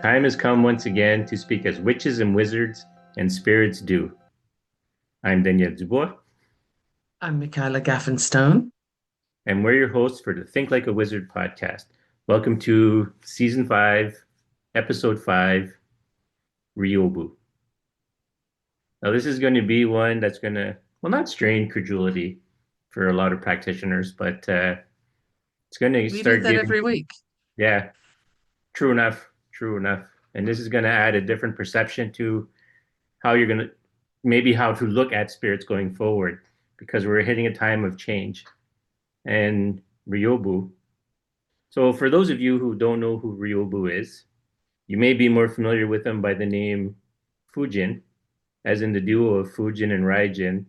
Time has come once again to speak as witches and wizards and spirits do. I'm Daniel Dubois, I'm Michaela Gaffinstone. and we're your hosts for the Think Like a Wizard podcast. Welcome to Season 5, Episode 5, Ryobu. Now, this is going to be one that's going to, well, not strain credulity for a lot of practitioners, but it's going to We do start that giving, every week. yeah, true enough, true enough. And this is going to add a different perception to how you're going to maybe how to look at spirits going forward because we're hitting a time of change. And Ryobu. So, for those of you who don't know who Ryobu is, you may be more familiar with him by the name Fujin, as in the duo of Fujin and Raijin,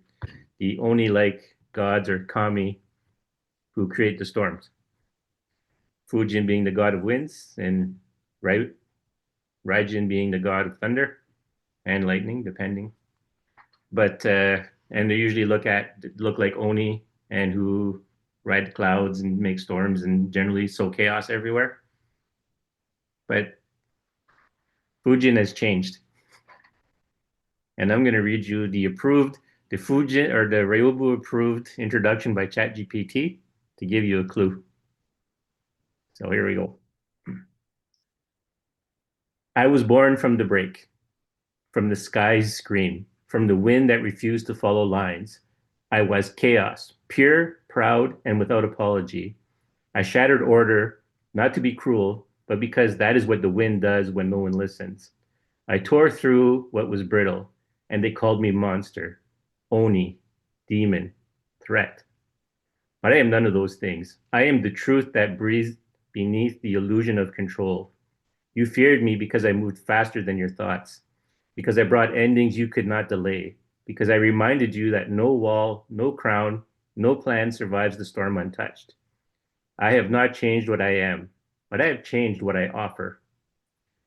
the Oni like gods or kami who create the storms. Fujin being the god of winds, and Raijin being the god of thunder and lightning, depending. But and they usually look like Oni and who ride clouds and make storms and generally sow chaos everywhere. But Fujin has changed, and I'm going to read you the Fujin or the Ryobu approved introduction by ChatGPT to give you a clue. So here we go. I was born from the break, from the sky's scream, from the wind that refused to follow lines. I was chaos, pure, proud, and without apology. I shattered order, not to be cruel, but because that is what the wind does when no one listens. I tore through what was brittle, and they called me monster, Oni, demon, threat. But I am none of those things. I am the truth that breathes beneath the illusion of control. You feared me because I moved faster than your thoughts, because I brought endings you could not delay, because I reminded you that no wall, no crown, no plan survives the storm untouched. I have not changed what I am, but I have changed what I offer.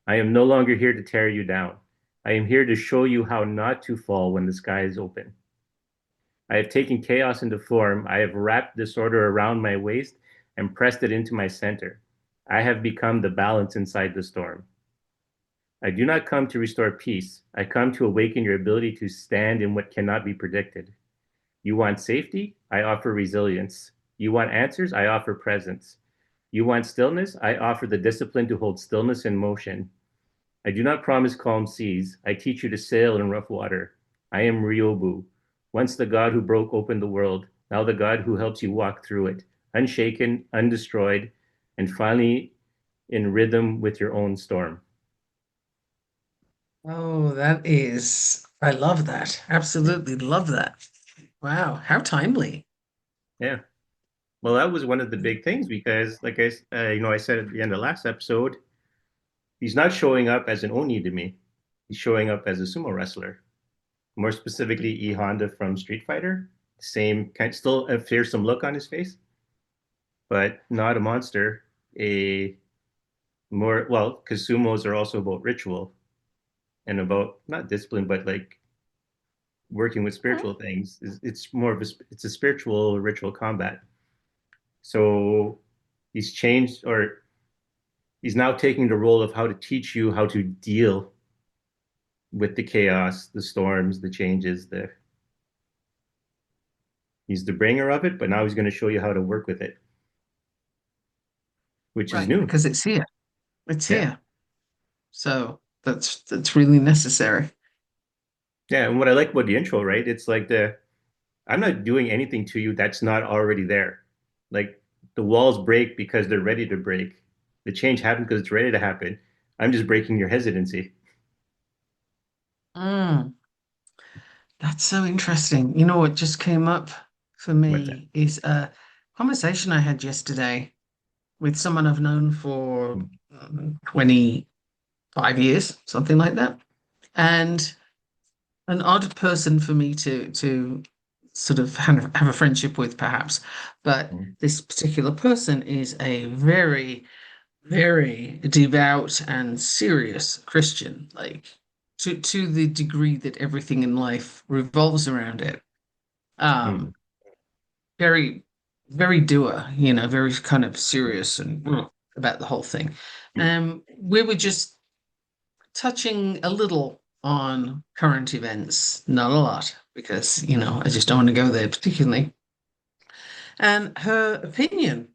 I am no longer here to tear you down. I am here to show you how not to fall when the sky is open. I have taken chaos into form. I have wrapped disorder around my waist and pressed it into my center. I have become the balance inside the storm. I do not come to restore peace. I come to awaken your ability to stand in what cannot be predicted. You want safety? I offer resilience. You want answers? I offer presence. You want stillness? I offer the discipline to hold stillness in motion. I do not promise calm seas. I teach you to sail in rough water. I am Ryobu, once the god who broke open the world, now the god who helps you walk through it, unshaken, undestroyed, and finally in rhythm with your own storm. Oh, I love that. Absolutely love that. Wow, how timely. Yeah. Well, that was one of the big things because, like I said at the end of last episode, he's not showing up as an Oni to me. He's showing up as a sumo wrestler. More specifically, E Honda from Street Fighter. Same kind, still a fearsome look on his face, but not a monster. A more well, because sumos are also about ritual and about not discipline, but like working with Okay. spiritual things. It's more of it's a spiritual ritual combat. So he's changed, or he's now taking the role of how to teach you how to deal with the chaos, the storms, the changes. The He's the bringer of it, but now he's going to show you how to work with it, which is Right, new. because it's here. It's Yeah, here. So that's really necessary. yeah. And what I like about the intro, right? It's like I'm not doing anything to you that's not already there. Like the walls break because they're ready to break. The change happens because it's ready to happen. I'm just breaking your hesitancy. Mm, that's so interesting. You know what just came up for What's that? me is conversation I had yesterday with someone I've known for 25 years, something like that. And an odd person for me to sort of have a friendship with, perhaps. But Mm, this particular person is a very, very devout and serious Christian, like to the degree that everything in life revolves around it. mm, Um, very, very doer, very kind of serious and about the whole thing. mm, We were just touching a little on current events, not a lot, because, I just don't want to go there particularly. And her opinion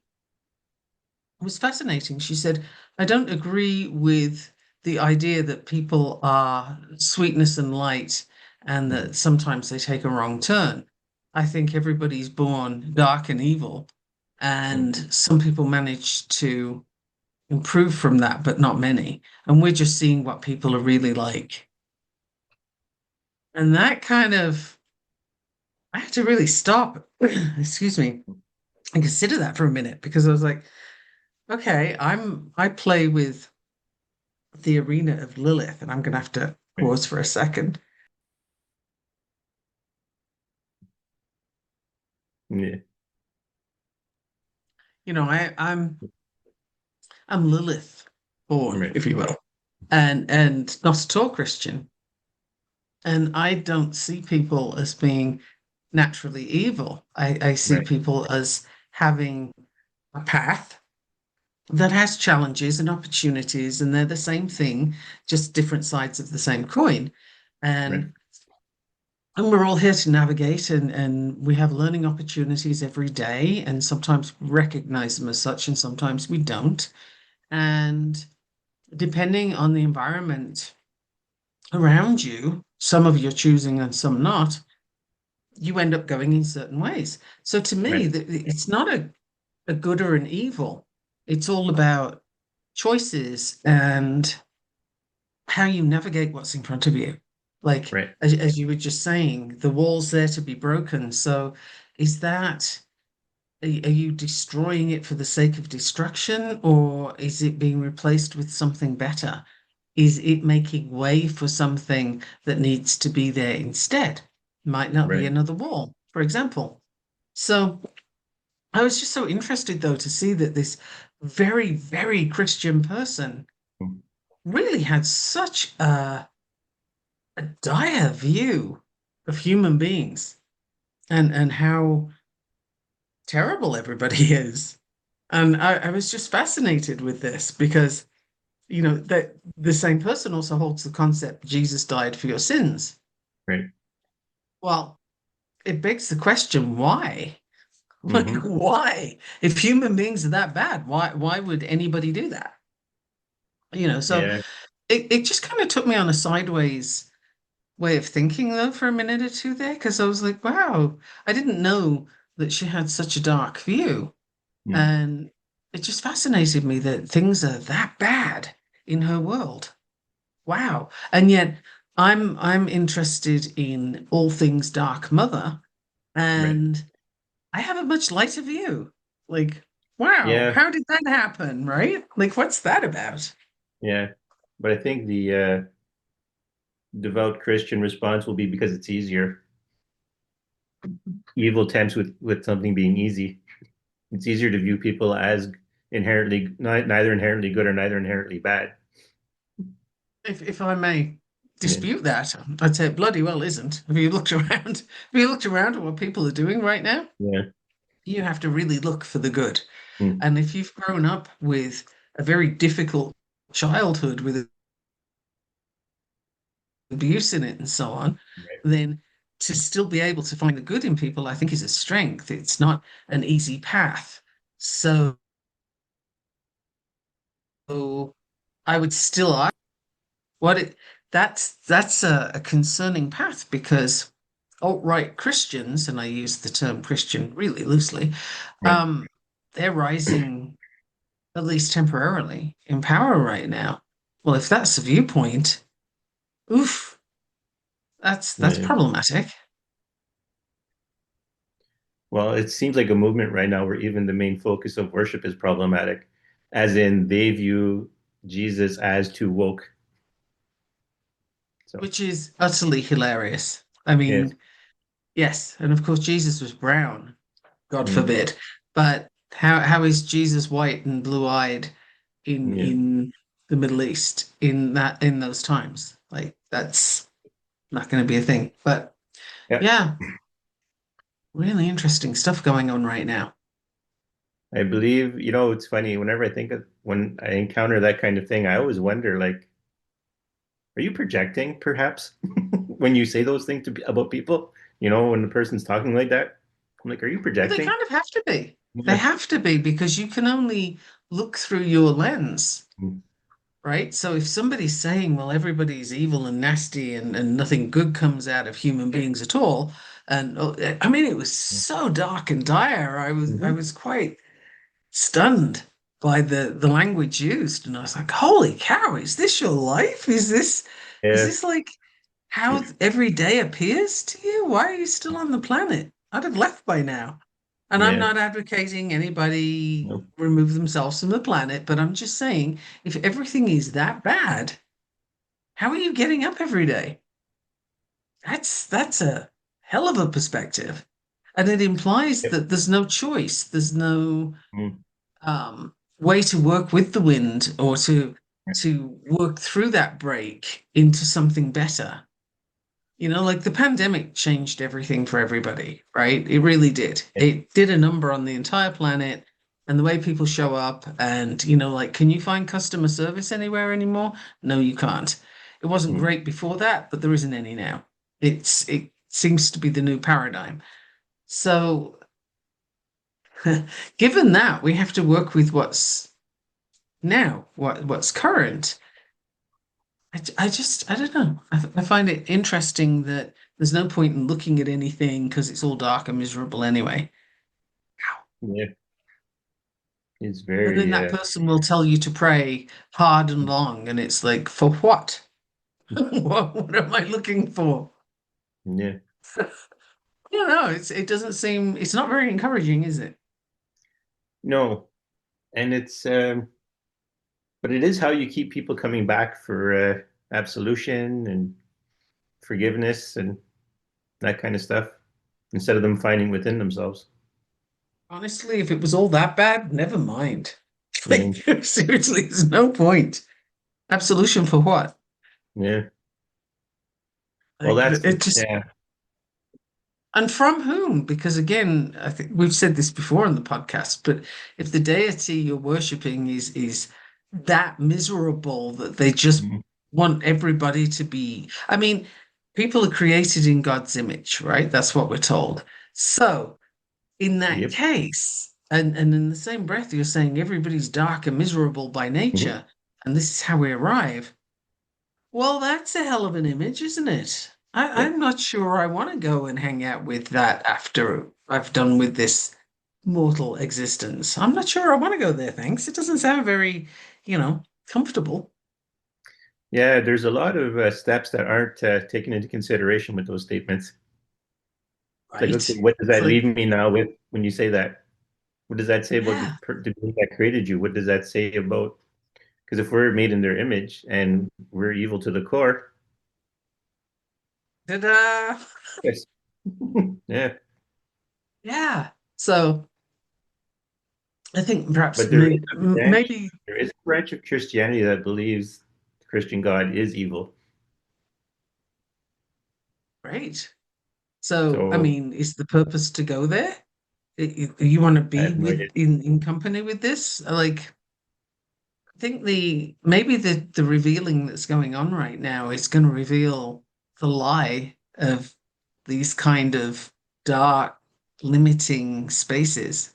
was fascinating. She said, I don't agree with the idea that people are sweetness and light and mm, that sometimes they take a wrong turn. I think everybody's born dark and evil, mm. and some people manage to improve from that, but not many. And we're just seeing what people are really like. And that kind of, I had to really stop, excuse me, and consider that for a minute because I was like, okay, I play with the arena of Lilith, and I'm going to have to Right. pause for a second. Yeah. I'm Lilith born, Right. if you will, and not at all Christian. And I don't see people as being naturally evil. I see Right. people as having a path that has challenges and opportunities, and they're the same thing, just different sides of the same coin. Right. And we're all here to navigate, and we have learning opportunities every day, and sometimes we recognize them as such, and sometimes we don't. And depending on the environment around you, some of you're choosing and some not, you end up going in certain ways. So to me, Right. it's not a good or an evil. It's all about choices and how you navigate what's in front of you. Like, Right. as you were just saying, the wall's there to be broken. So is that, are you destroying it for the sake of destruction, or is it being replaced with something better? Is it making way for something that needs to be there instead? Might not be Right. another wall, for example. So I was just so interested, though, to see that this very, very Christian person Mm. really had such a dire view of human beings and how terrible everybody is. And I was just fascinated with this because, that the same person also holds the concept Jesus died for your sins. Right. Well, it begs the question, why? Like, Hmm. why? If human beings are that bad, why would anybody do that? So Yeah. it just kind of took me on a sideways way of thinking though for a minute or two there because I was like, wow, I didn't know that she had such a dark view. Mm. And it just fascinated me that things are that bad in her world. Wow. And yet I'm interested in all things Dark Mother, Right. and I have a much lighter view. Like, wow, Yeah. how did that happen, right? Like, what's that about? Yeah. But I think the devout Christian response will be because it's easier. Evil tempts with something being easy. It's easier to view people as neither inherently good or neither inherently bad. If I may Yeah. dispute that, I'd say it bloody well isn't. Have you looked around? Have you looked around at what people are doing right now? Yeah. You have to really look for the good. Mm. And if you've grown up with a very difficult childhood with abuse in it and so on, Right. then to still be able to find the good in people, I think is a strength. It's not an easy path. So I would still argue what it that's a concerning path because alt-right Christians, and I use the term Christian really loosely, Right. um, they're rising at least temporarily in power right now. Well, if that's the viewpoint, oof, that's Yeah. problematic. Well, it seems like a movement right now where even the main focus of worship is problematic, as in they view Jesus as too woke. So, which is utterly hilarious. I yes. mean, yes, and of course Jesus was brown, God Mm, forbid. But how is Jesus white and blue-eyed yeah. in the Middle East in those times? Like that's not going to be a thing. But Yeah. yeah, really interesting stuff going on right now. I believe, it's funny, whenever I think of when I encounter that kind of thing, I always wonder, like, are you projecting perhaps when you say those things about people? When the person's talking like that, I'm like, are you Well, they projecting? kind of have to be. They Yeah. have to be because you can only look through your lens. Mm, Right? So if somebody's saying, well, everybody's evil and nasty and nothing good comes out of human beings at all, and oh, I mean, it was so dark and dire. I mhm. was quite stunned by the language used, and I was like, holy cow, is this your life? Is Yeah. this like how every day appears to you? Why are you still on the planet? I'd have left by now. And I'm Yeah. not advocating anybody No. remove themselves from the planet, but I'm just saying if everything is that bad, how are you getting up every day? That's a hell of a perspective. And it implies Yep. that there's no choice, there's no Mm. way to work with the wind or to work through that break into something better. Like the pandemic changed everything for everybody, right? It really did. Yeah. It did a number on the entire planet and the way people show up. And, like, can you find customer service anywhere anymore? No, you can't. It wasn't Mm. great before that, but there isn't any now. It seems to be the new paradigm. So, given that, we have to work with what's now, what's current. I don't know. I find it interesting that there's no point in looking at anything because it's all dark and miserable anyway. Yeah. It's And then very, that person will tell you to pray hard and long, and it's like, for what? What am I looking for? yeah. I don't know. It doesn't seem, it's not very encouraging, is it? No. And but it is how you keep people coming back for absolution and forgiveness and that kind of stuff instead of them finding within themselves. Honestly, if it was all that bad, never mind. Like, Mm. seriously, there's no point. Absolution for what? Yeah. Well, Like, it just yeah. And from whom? Because again, I think we've said this before on the podcast, but if the deity you're worshipping is that miserable that they just Mhm. want everybody to be, I mean, people are created in God's image, right? That's what we're told. So in that Yep. case, and in the same breath, you're saying everybody's dark and miserable by Mhm. nature, and this is how we arrive. Well, that's a hell of an image, isn't it? I'm Yep. not sure I want to go and hang out with that after I've done with this mortal existence. I'm not sure I want to go there, thanks. It doesn't sound very, comfortable, Yeah, there's a lot of steps that aren't taken into consideration with those statements. It's like, okay, right? what does It's that like, leave me now with when you say that? What does that say about yeah, the being that created you? What does that say about? Because if we're made in their image and we're evil to the core, ta-da! yes, yeah. Yeah. So I think perhaps But there is a branch. maybe, There is a branch of Christianity that believes the Christian God is evil. right. So, I So mean, is the purpose to go there? You want to I be have no idea. in company with this? Like, I think maybe the revealing that's going on right now is going to reveal the lie of these kind of dark, limiting spaces.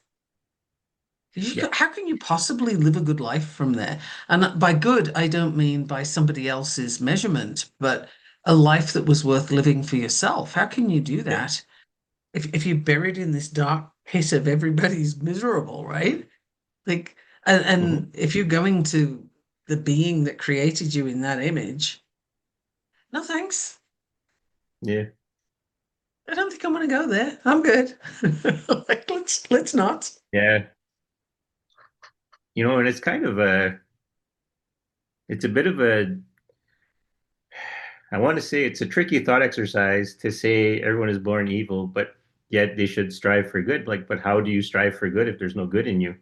Yeah. How can you possibly live a good life from there? And by good, I don't mean by somebody else's measurement, but a life that was worth living for yourself. How can you do Yeah. that if you're buried in this dark pit of everybody's miserable, right? Like, Hmm. and if you're going to the being that created you in that image, no thanks. Yeah. I don't think I want to go there. I'm good. Like, let's not. Yeah. And it's a bit of a, I want to say it's a tricky thought exercise to say everyone is born evil, but yet they should strive for good. Like, but how do you strive for good if there's no good in you?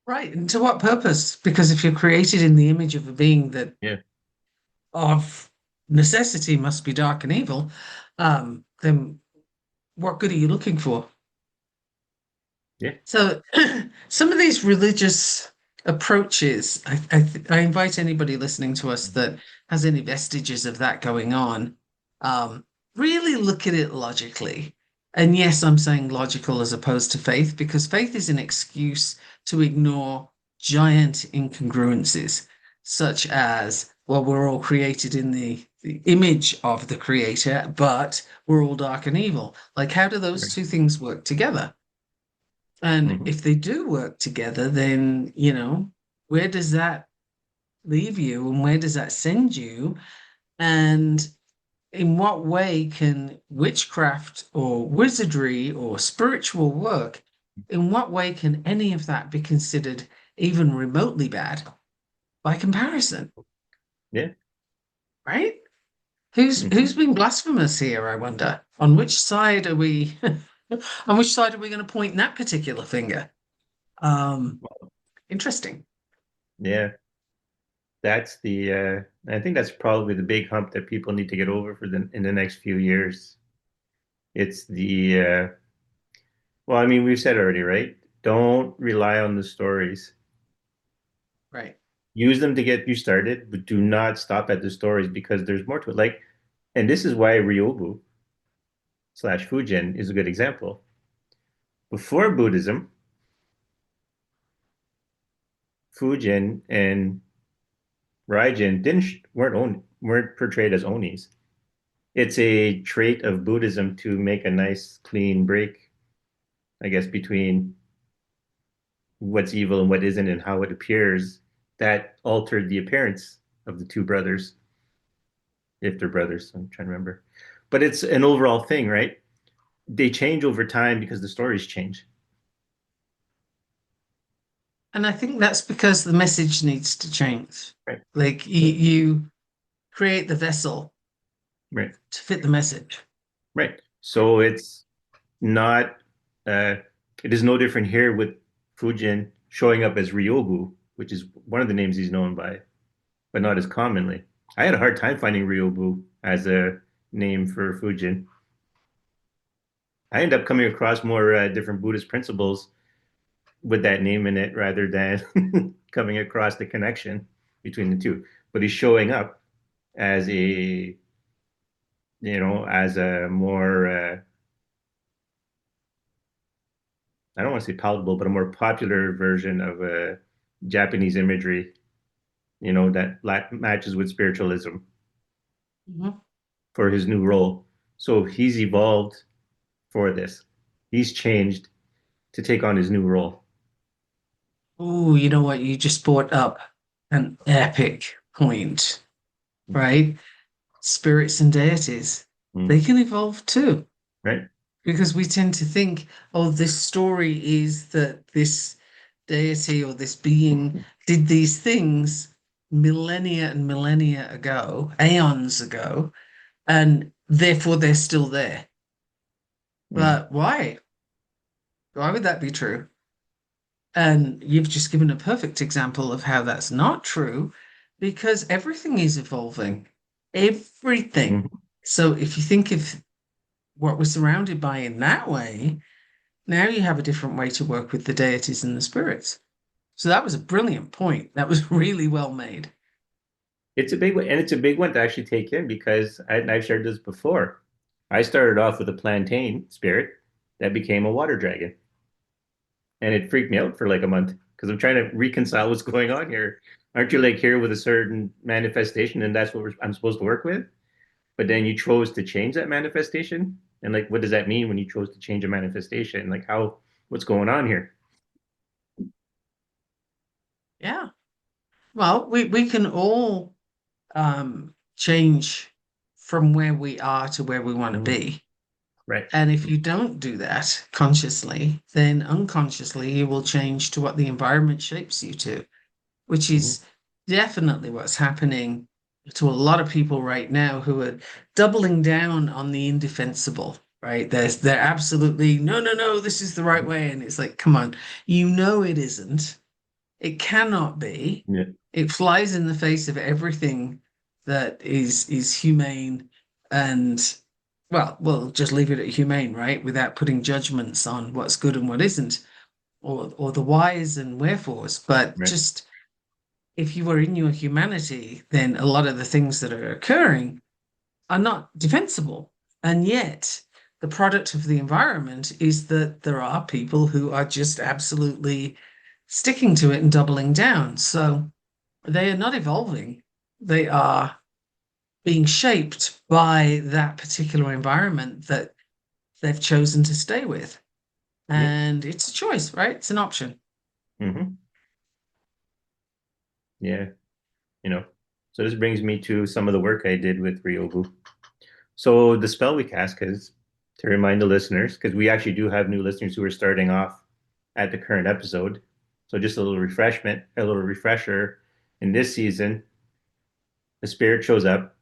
Right. And to what purpose? Because if you're created in the image of a being that Yeah. of necessity must be dark and evil, then what good are you looking for? Yeah. So, some of these religious approaches, I invite anybody listening to us that has any vestiges of that going on, really look at it logically. And yes, I'm saying logical as opposed to faith, because faith is an excuse to ignore giant incongruences, such as, well, we're all created in the image of the creator, but we're all dark and evil. Like, how do those Right. two things work together? And Hmm. if they do work together, then, where does that leave you and where does that send you? And in what way can witchcraft or wizardry or spiritual work, in what way can any of that be considered even remotely bad by comparison? Yeah. Right? Who's Hmm. being blasphemous here, I wonder? On which side are we on which side are we going to point that particular finger? Um, Interesting. Yeah. I think that's probably the big hump that people need to get over in the next few years. It's well, I mean, we've said already, right? Don't rely on the stories. Right. Use them to get you started, but do not stop at the stories because there's more to it. Like, and this is why Ryobu slash Fujin is a good example. Before Buddhism, Fujin and Raijin weren't portrayed as onis. It's a trait of Buddhism to make a nice clean break, I guess, between what's evil and what isn't and how it appears that altered the appearance of the two brothers, if they're brothers. I'm trying to remember. But it's an overall thing, right? They change over time because the stories change. And I think that's because the message needs to change. Right. Like you create the vessel Right. to fit the message. Right. So it's not uh it is no different here with Fujin showing up as Ryobu, which is one of the names he's known by, but not as commonly. I had a hard time finding Ryobu as a name for Fujin. I end up coming across more different Buddhist principles with that name in it rather than coming across the connection between the two. But he's showing up as as a more, I don't want to say palatable, but a more popular version of Japanese imagery, that matches with spiritualism Mhm. for his new role. So he's evolved for this. He's changed to take on his new role. Oh, you know what? You just brought up an epic point, right? Spirits and deities, Mm. they can evolve too. Right? Because we tend to think, oh, this story is that this deity or this being did these things millennia and millennia ago, aeons ago, and therefore they're still there. Mm. But why? Why would that be true? And you've just given a perfect example of how that's not true because everything is evolving. Everything. Mm. So if you think of what we're surrounded by in that way, now you have a different way to work with the deities and the spirits. So that was a brilliant point. That was really well made. It's a big one, and it's a big one to actually take in because I've shared this before. I started off with a plantain spirit that became a water dragon, and it freaked me out for like a month because I'm trying to reconcile what's going on here. Aren't you like here with a certain manifestation, and that's what I'm supposed to work with? But then you chose to change that manifestation, and like, what does that mean when you chose to change a manifestation? Like, what's going on here? Yeah. Well, we can all change from where we are to where we want to Mhm. be. Right. And if you don't do that consciously, then unconsciously you will change to what the environment shapes you to, which Mhm. is definitely what's happening to a lot of people right now who are doubling down on the indefensible, right? They're absolutely no, no, no, this is the right Mhm. way. And it's like, come on, you know it isn't. It cannot be. Yeah. It flies in the face of everything that is humane and well, we'll just leave it at humane, right? Without putting judgments on what's good and what isn't, or the whys and wherefores. But Right. just if you are in your humanity, then a lot of the things that are occurring are not defensible. And yet, the product of the environment is that there are people who are just absolutely sticking to it and doubling down. So they are not evolving, they are being shaped by that particular environment that they've chosen to stay with. Yep. And it's a choice, right? It's an option. Hmm. Yeah. You know. So this brings me to some of the work I did with Ryobu. So the spell we cast, because to remind the listeners, because we actually do have new listeners who are starting off at the current episode. So just a little refreshment, a little refresher. In this season, the spirit shows up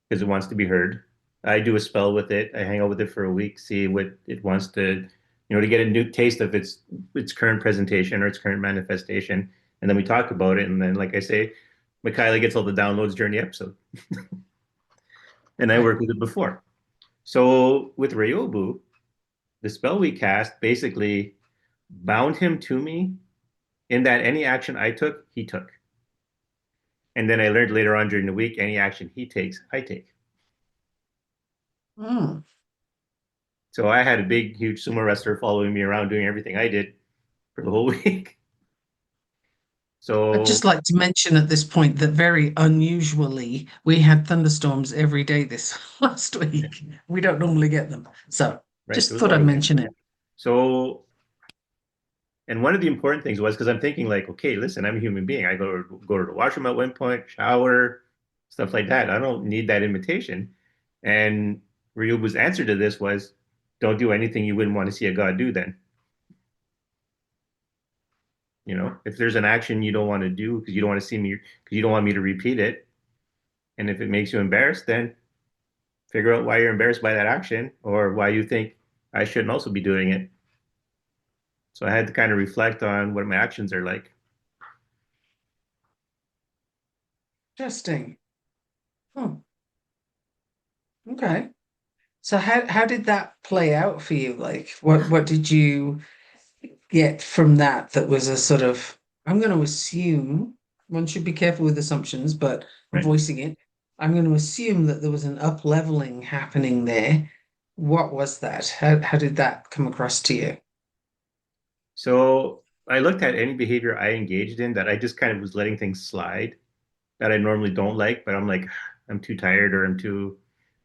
because it wants to be heard. I do a spell with it. I hang out with it for a week, see what it wants to, to get a new taste of its current presentation or its current manifestation, and then we talk about it. And then, like I say, Michaela gets all the downloads during the episode, and I Right. worked with it before. So with Ryobu, the spell we cast basically bound him to me in that any action I took, he took. And then I learned later on during the week, any action he takes, I take. Mm. So I had a big, huge sumo wrestler following me around doing everything I did for the whole week. I'd So, just like to mention at this point that very unusually we had thunderstorms every day this last week. We don't normally get them. So right, there just was a thought lot I'd of wind. mention it. So, and one of the important things was because I'm thinking like, okay, listen, I'm a human being. I go to the washroom at one point, shower, stuff like that. I don't need that invitation. And Ryubu's answer to this was, don't do anything you wouldn't want to see a god do then. If there's an action you don't want to do because you don't want to see me, because you don't want me to repeat it, and if it makes you embarrassed, then figure out why you're embarrassed by that action or why you think I shouldn't also be doing it. So I had to kind of reflect on what my actions are like. Interesting. Hmm. Okay. So how did that play out for you? Like what did you get from that that was a sort of I'm going to assume one should be careful with assumptions, but I'm Right. voicing it. I'm going to assume that there was an up leveling happening there. What was that? How did that come across to you? So I looked at any behavior I engaged in that I just kind of was letting things slide that I normally don't like, but I'm like, I'm too tired or I'm too,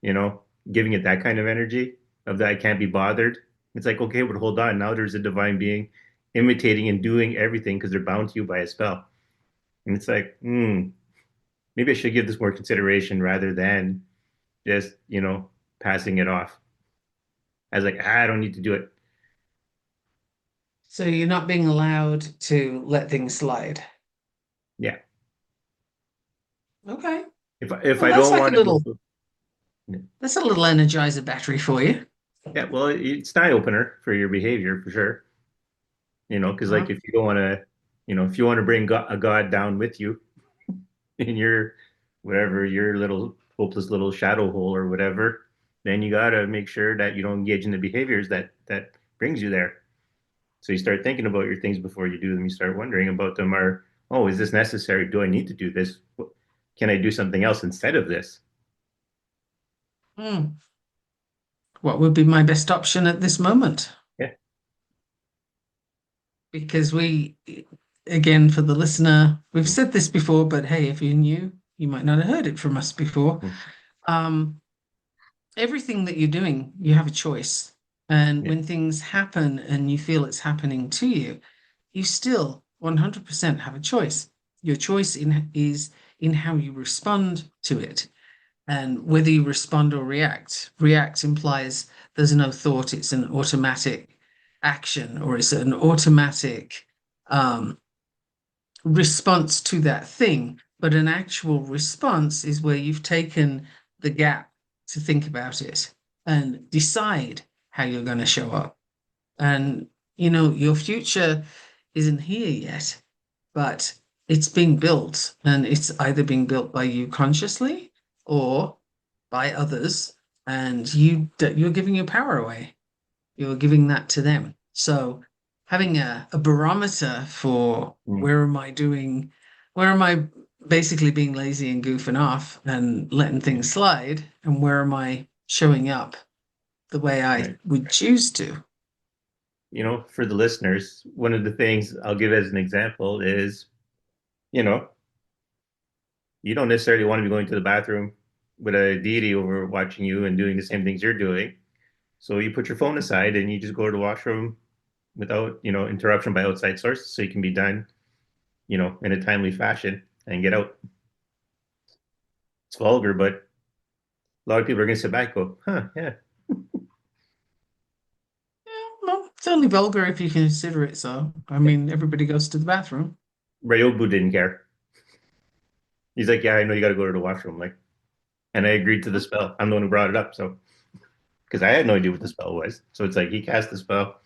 you know, giving it that kind of energy of that I can't be bothered. It's like, okay, but hold on. Now there's a divine being imitating and doing everything because they're bound to you by a spell. And it's like, maybe I should give this more consideration rather than just, passing it off. I was like, I don't need to do it. So you're not being allowed to let things slide. Yeah. Okay. If Well, I don't want to go, that's a little energizer battery for you. yeah, well, it's an eye opener for your behavior for sure. Because Huh? like if you don't want to, if you want to bring a god down with you in your whatever your little hopeless little shadow hole or whatever, then you got to make sure that you don't engage in the behaviors that brings you there. So you start thinking about your things before you do them. You start wondering about them. Are oh, is this necessary? Do I need to do this? Can I do something else instead of this? Hmm. What would be my best option at this moment? Yeah. Because again, for the listener, we've said this before, but hey, if you're new, you might not have heard it from us before. Mm-hmm. Um, Everything that you're doing, you have a choice. And Yeah. when things happen and you feel it's happening to you, you still 100% have a choice. Your choice is in how you respond to it. And whether you respond or react, react implies there's no thought, it's an automatic action or it's an automatic um, response to that thing. But an actual response is where you've taken the gap to think about it and decide how you're going to show up. And, your future isn't here yet, but it's being built, and it's either being built by you consciously or by others, and you're giving your power away. You're giving that to them. So having a barometer for Mm, where am I basically being lazy and goofing off and letting yeah, things slide, and where am I showing up the way I right. would choose to? For the listeners, one of the things I'll give as an example is, you know, you don't necessarily want to be going to the bathroom with a deity over watching you and doing the same things you're doing. So you put your phone aside and you just go to the washroom without, interruption by outside sources so you can be done, in a timely fashion and get out. It's vulgar, but a lot of people are going to sit back and go, huh, yeah. Yeah, well, it's only vulgar if you consider it so. I mean, everybody goes to the bathroom. Ryobu didn't care. He's like, yeah, I know you got to go to the washroom. Like, and I agreed to the spell. I'm the one who brought it up. So, because I had no idea what the spell was. So it's like he cast the spell.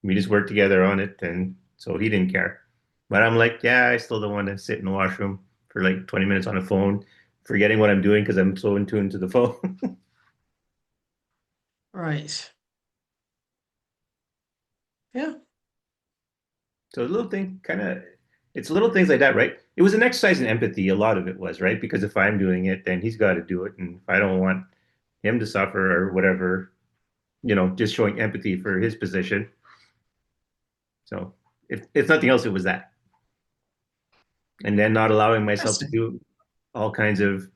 We just worked together on it. And so he didn't care. But I'm like, yeah, I still don't want to sit in the washroom for like 20 minutes on a phone, forgetting what I'm doing because I'm so in tune to the phone. Right. Yeah. So a little thing kind of, it's little things like that, right? It was an exercise in empathy. A lot of it was, right? Because if I'm doing it, then he's got to do it. And if I don't want him to suffer or whatever, just showing empathy for his position. So if nothing else, it was that. And then not allowing myself to Interesting. do all kinds of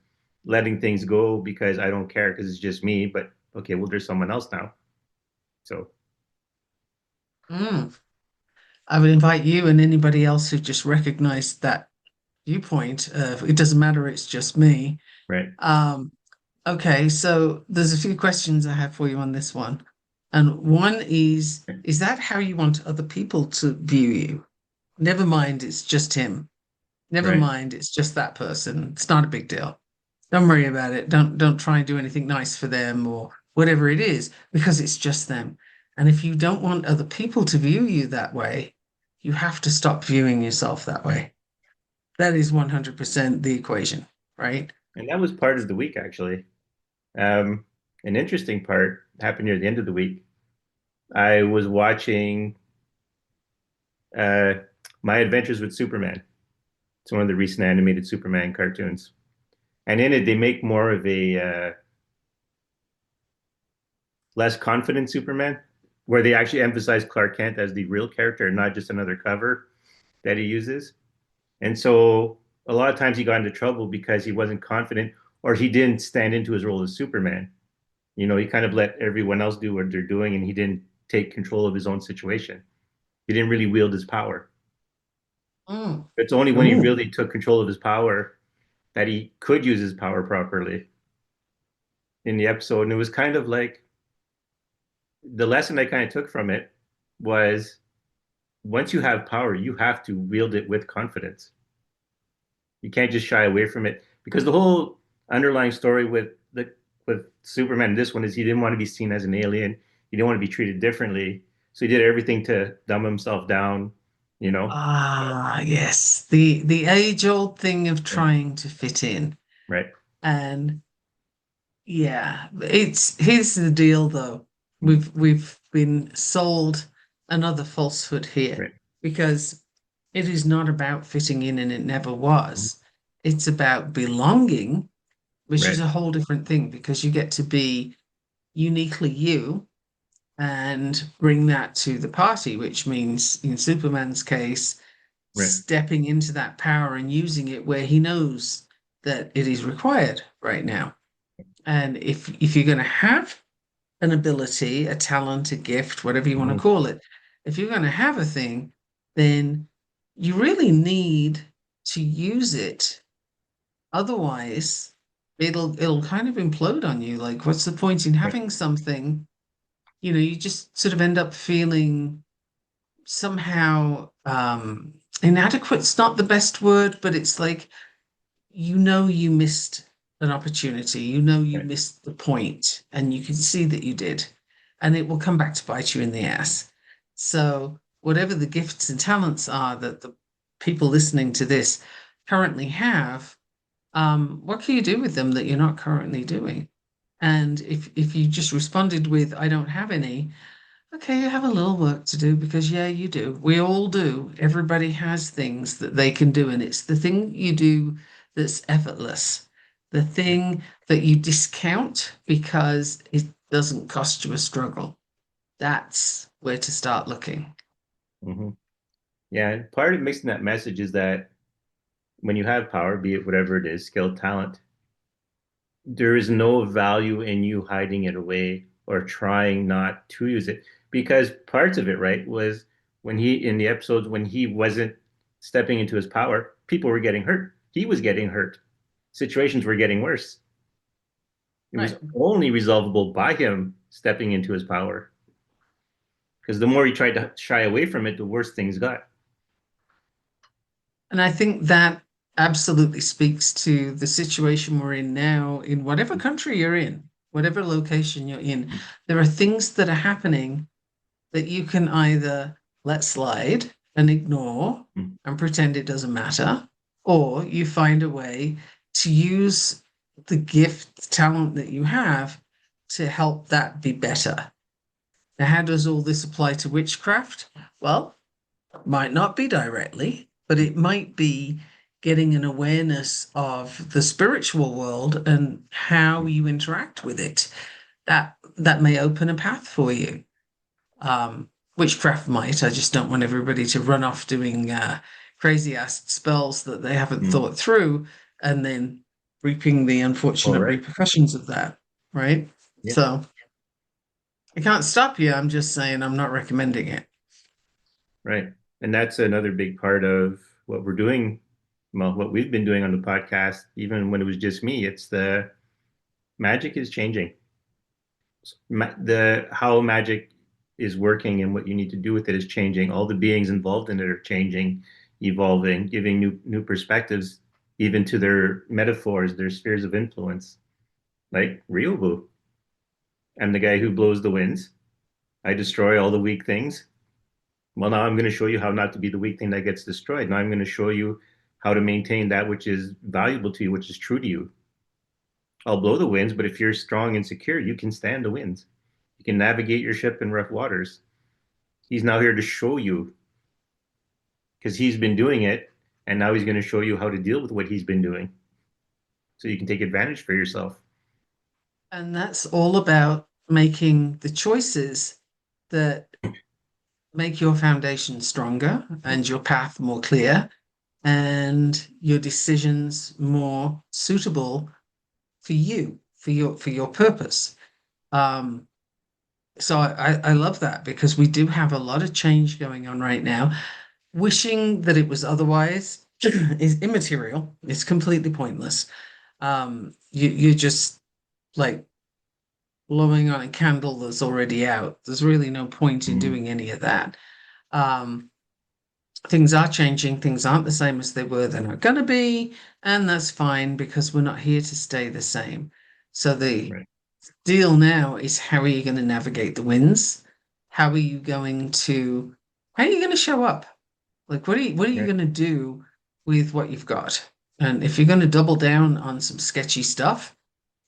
letting things go because I don't care because it's just me. But okay, well, there's someone else now. So, Mm. I would invite you and anybody else who just recognized that viewpoint. It doesn't matter, it's just me. right, Um, okay, so there's a few questions I have for you on this one. And one is that how you want other people to view you? Never mind, it's just him. Never right. mind, it's just that person. It's not a big deal. Don't worry about it. Don't try and do anything nice for them or whatever it is, because it's just them. And if you don't want other people to view you that way, you have to stop viewing yourself that way. That is 100% the equation, right? And that was part of the week, actually. Um, an interesting part happened near the end of the week. I was watching uh, My Adventures with Superman. It's one of the recent animated Superman cartoons. And in it, they make more of a less confident Superman, where they actually emphasize Clark Kent as the real character and not just another cover that he uses. And so a lot of times he got into trouble because he wasn't confident or he didn't stand into his role as Superman. He kind of let everyone else do what they're doing and he didn't take control of his own situation. He didn't really wield his power. Mm. It's only when he Ooh. really took control of his power that he could use his power properly in the episode. And it was kind of like the lesson I kind of took from it was once you have power, you have to wield it with confidence. You can't just shy away from it because the whole underlying story with Superman, this one is he didn't want to be seen as an alien. He didn't want to be treated differently. So he did everything to dumb himself down, you know? Ah, yes. The age-old thing of Yeah. trying to fit in. Right. And yeah, it's here's the deal though. Mm. We've been sold another falsehood here Right. because it is not about fitting in and it never Mm. was. It's about belonging, which is Right. a whole different thing because you get to be uniquely you and bring that to the party, which means in Superman's case, Right. stepping into that power and using it where he knows that it is required right now. And if you're going to have an ability, a talent, a gift, whatever you want to Mm. call it, if you're going to have a thing, then you really need to use it. Otherwise, it'll kind of implode on you. Like, what's the point in Right. having something? You just sort of end up feeling somehow inadequate's not the best word, but it's like you missed an opportunity, you Right. missed the point, and you can see that you did, and it will come back to bite you in the ass. So, whatever the gifts and talents are that the people listening to this currently have, what can you do with them that you're not currently doing? And if you just responded with, I don't have any, okay, you have a little work to do because, yeah, you do. We all do. Everybody has things that they can do, and it's the thing you do that's effortless, the Right. thing that you discount because it doesn't cost you a struggle. That's where to start looking. Hmm. Yeah, and part of mixing that message is that when you have power, be it whatever it is, skill, talent, there is no value in you hiding it away or trying not to use it. Because parts of it, right, was when he, in the episodes when he wasn't stepping into his power, people were getting hurt. He was getting hurt. Situations were getting worse. It was Right. only resolvable by him stepping into his power. Because the more he tried to shy away from it, the worse things got. And I think that absolutely speaks to the situation we're in now, in whatever country you're in, whatever location you're in. There are things that are happening that you can either let slide and ignore and pretend it doesn't matter, or you find a way to use the gift, talent that you have to help that be better. Now, how does all this apply to witchcraft? Well, might not be directly, but it might be getting an awareness of the spiritual world and how you interact with it. That may open a path for you. Witchcraft might. I just don't want everybody to run off doing crazy ass spells that they haven't Mm-hmm. thought through and then reaping the All unfortunate right. repercussions of that, right? Yeah. So I can't stop you. I'm just saying I'm not recommending it. Right. And that's another big part of what we're doing. Well, what we've been doing on the podcast, even when it was just me, it's the magic is changing. The how magic is working and what you need to do with it is changing. All the beings involved in it are changing, evolving, giving new perspectives, even to their metaphors, their spheres of influence. Like Ryobu, I'm the guy who blows the winds. I destroy all the weak things. Well, now I'm going to show you how not to be the weak thing that gets destroyed. Now I'm going to show you how to maintain that which is valuable to you, which is true to you. I'll blow the winds, but if you're strong and secure, you can stand the winds. You can navigate your ship in rough waters. He's now here to show you because he's been doing it, and now he's going to show you how to deal with what he's been doing so you can take advantage for yourself. And that's all about making the choices that make your foundation stronger and your path more clear and your decisions more suitable for you, for your purpose. Um, so I love that because we do have a lot of change going on right now. Wishing that it was otherwise is immaterial. It's completely pointless. You're just like blowing on a candle that's already out. There's really no point in Mm-hmm. doing any of that. Um, things are changing, things aren't the same as they were, they're not going to be, and that's fine because we're not here to stay the same. So the Right. deal now is how are you going to navigate the winds? How are you going to how are you going to show up? Like what are you Right. going to do with what you've got? And if you're going to double down on some sketchy stuff,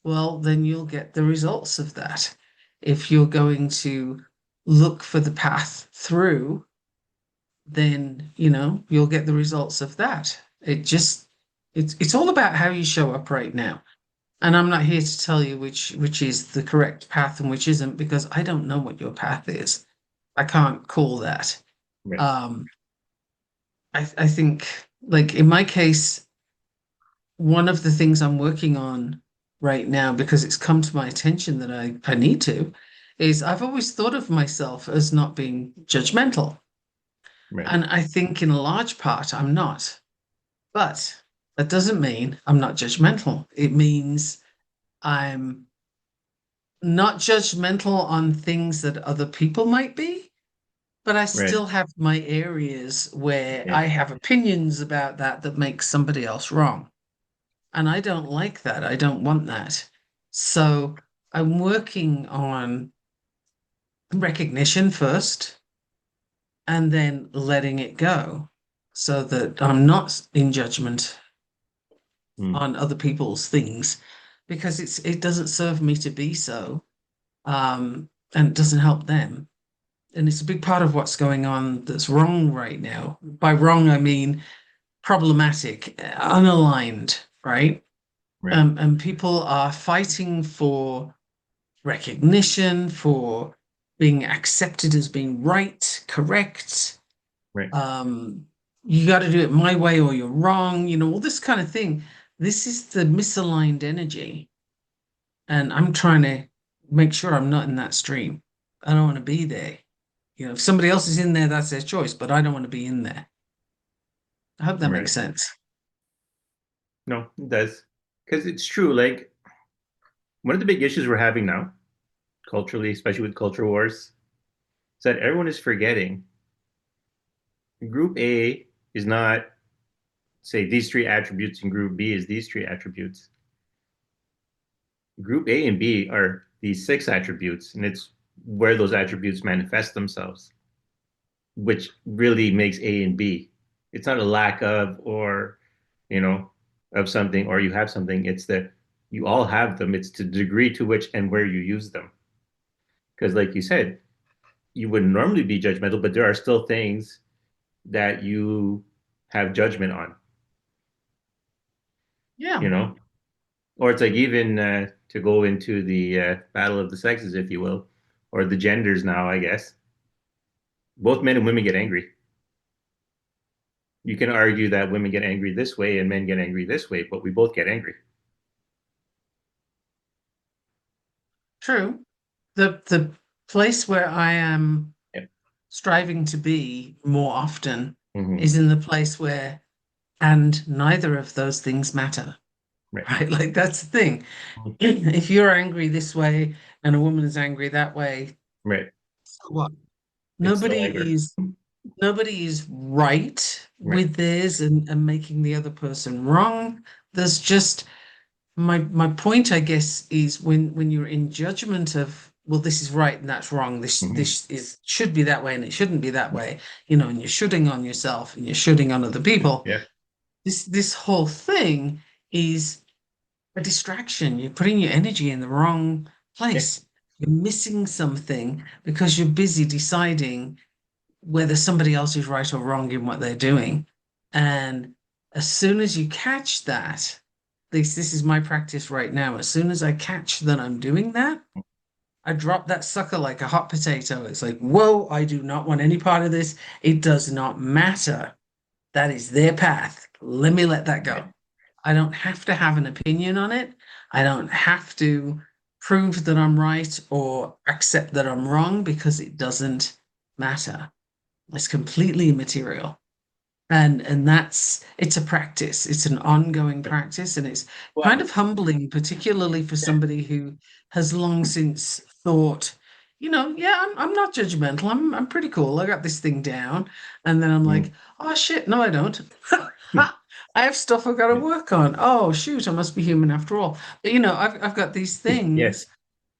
well, then you'll get the results of that. If you're going to look for the path through, then you'll get the results of that. It's all about how you show up right now. And I'm not here to tell you which is the correct path and which isn't because I don't know what your path is. I can't call that. Right. Um, I think like in my case, one of the things I'm working on right now because it's come to my attention that I need to is I've always thought of myself as not being judgmental. Right. And I think in a large part I'm not. But that doesn't mean I'm not judgmental. It means I'm not judgmental on things that other people might be, but I Right. still have my areas where Yeah. I have opinions about that that make somebody else wrong. And I don't like that. I don't want that. So I'm working on recognition first and then letting it go so that I'm not in judgment Mm. on other people's things because it doesn't serve me to be so. And it doesn't help them. And it's a big part of what's going on that's wrong right now. By wrong, I mean problematic, unaligned, right? Right. And people are fighting for recognition, for being accepted as being right, correct. Right. Um, you got to do it my way or you're wrong, all this kind of thing. This is the misaligned energy. And I'm trying to make sure I'm not in that stream. I don't want to be there. If somebody else is in there, that's their choice, but I don't want to be in there. I hope that makes Right. sense. No, it does. Because it's true. Like one of the big issues we're having now, culturally, especially with culture wars, is that everyone is forgetting group A is not, say, these three attributes, and group B is these three attributes. Group A and B are these six attributes, and it's where those attributes manifest themselves, which really makes A and B. It's not a lack of or, you know, of something or you have something. It's that you all have them. It's the degree to which and where you use them. Because, like you said, you would normally be judgmental, but there are still things that you have judgment on, you Yeah, know? Or it's like even to go into the battle of the sexes, if you will, or the genders now, I guess. Both men and women get angry. You can argue that women get angry this way and men get angry this way, but we both get angry. true. The place where I am Yeah. striving to be more often Mm-hmm. is in the place where, and neither of those things matter, Right. right? Like that's the thing. If you're angry this way and a woman is angry that way, Right. so what? It's still anger. Nobody is right Right. with theirs and making the other person wrong. There's just my point, I guess, is when you're in judgment of, well, this is right and that's wrong. This Mm-hmm. this is should be that way and it shouldn't be that way, and you're shooting on yourself and you're shooting on other people. Yeah. This whole thing is a distraction. You're putting your energy in the wrong Yeah. place. You're missing something because you're busy deciding whether somebody else is right or wrong in what they're doing. And as soon as you catch that, this is my practice right now. As soon as I catch that I'm doing that, I drop that sucker like a hot potato. It's like, whoa, I do not want any part of this. It does not matter. That is their path. Let me let that Right. go. I don't have to have an opinion on it. I don't have to prove that I'm right or accept that I'm wrong because it doesn't matter. It's completely immaterial. And that's it's a practice. It's an ongoing Right. practice, and it's kind Well, of humbling, particularly for yeah. somebody who has long since thought, yeah, I'm not judgmental. I'm pretty cool. I got this thing down. And then I'm Mm. like, oh shit, no, I don't. I have stuff I've got to Yeah. work on. Oh shoot, I must be human after all. But I've got these things Yes.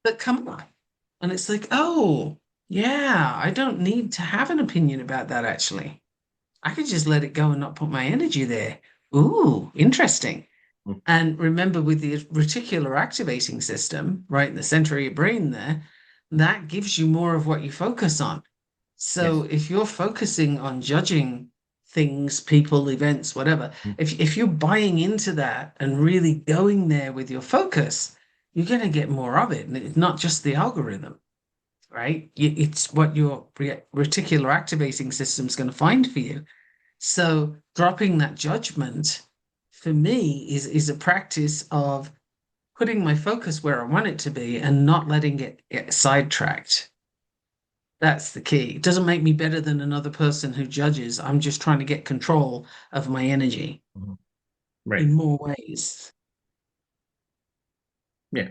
that come up. And it's like, oh, yeah, I don't need to have an opinion about that actually. I could just let it go and not put my energy there. Ooh, interesting. Mm. And remember, with the reticular activating system, right in the center of your brain there, that gives you more of what you focus on. So Yes. if you're focusing on judging things, people, events, whatever, Mm. if you're buying into that and really going there with your focus, you're going to get more of it. And it's not just the algorithm, right? It's what your reticular activating system is going to find for you. So dropping that judgment for me is a practice of putting my focus where I want it to be and not letting it get sidetracked. That's the key. It doesn't make me better than another person who judges. I'm just trying to get control of my energy Mhm. Right. in more ways. Yeah.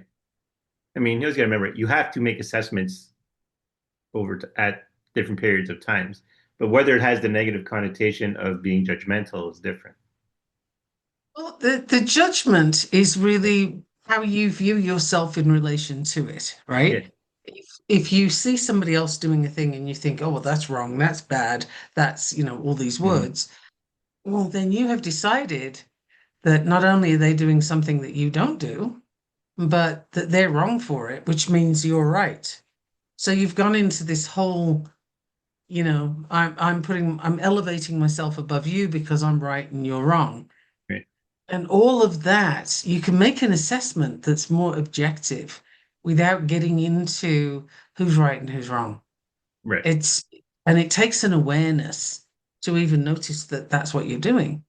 I mean, you always got to remember, you have to make assessments at different periods of times. But whether it has the negative connotation of being judgmental is different. Well, the judgment is really how you view yourself in relation to it, Yeah. right? If you see somebody else doing a thing and you think, oh, well, that's wrong, that's bad, that's, all these Mm-hmm. words, well, then you have decided that not only are they doing something that you don't do, but that they're wrong for it, which means you're right. So you've gone into this whole, I'm elevating myself above you because I'm right and you're wrong. Right. And all of that, you can make an assessment that's more objective without getting into who's right and who's wrong. Right. It's, and it takes an awareness to even notice that that's what you're doing.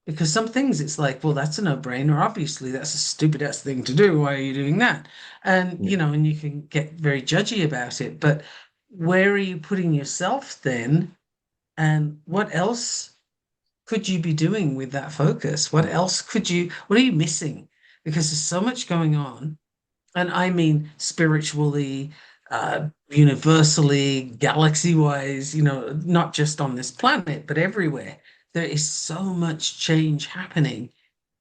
Because some things it's like, well, that's a no-brainer. Obviously, that's a stupid ass thing to do. Why are you doing that? And, Yeah. and you can get very judgy about it. But where are you putting yourself then? And what else could you be doing with that focus? What are you missing? Because there's so much going on. And I mean spiritually, universally, galaxy-wise, not just on this planet, but everywhere. There is so much change happening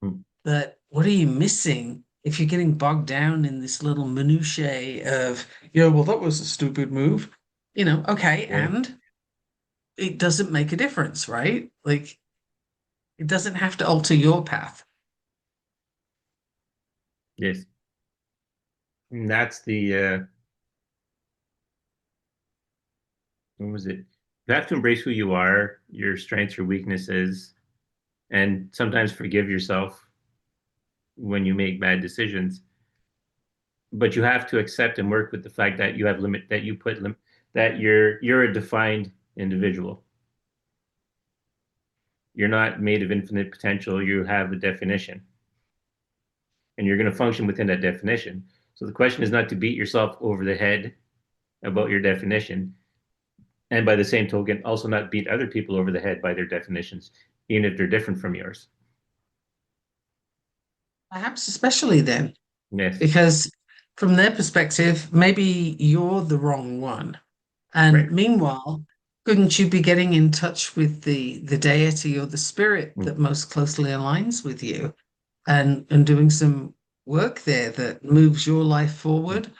Mm. that what are you missing if you're getting bogged down in this little minutiae of, yeah, well, that was a stupid move. Okay, Yeah. and it doesn't make a difference, right? Like it doesn't have to alter your path. Yes. And that's the what was it? You have to embrace who you are, your strengths, your weaknesses, and sometimes forgive yourself when you make bad decisions. But you have to accept and work with the fact that you have limit that you put lim that you're a defined individual. You're not made of infinite potential. You have a definition, and you're going to function within that definition. So the question is not to beat yourself over the head about your definition, and by the same token, also not beat other people over the head by their definitions, even if they're different from yours. Perhaps especially then, Yes. because from their perspective, maybe you're the wrong one. And Right. meanwhile, couldn't you be getting in touch with the deity or the spirit Mm. that most closely aligns with you and doing some work there that moves your life Mm. forward,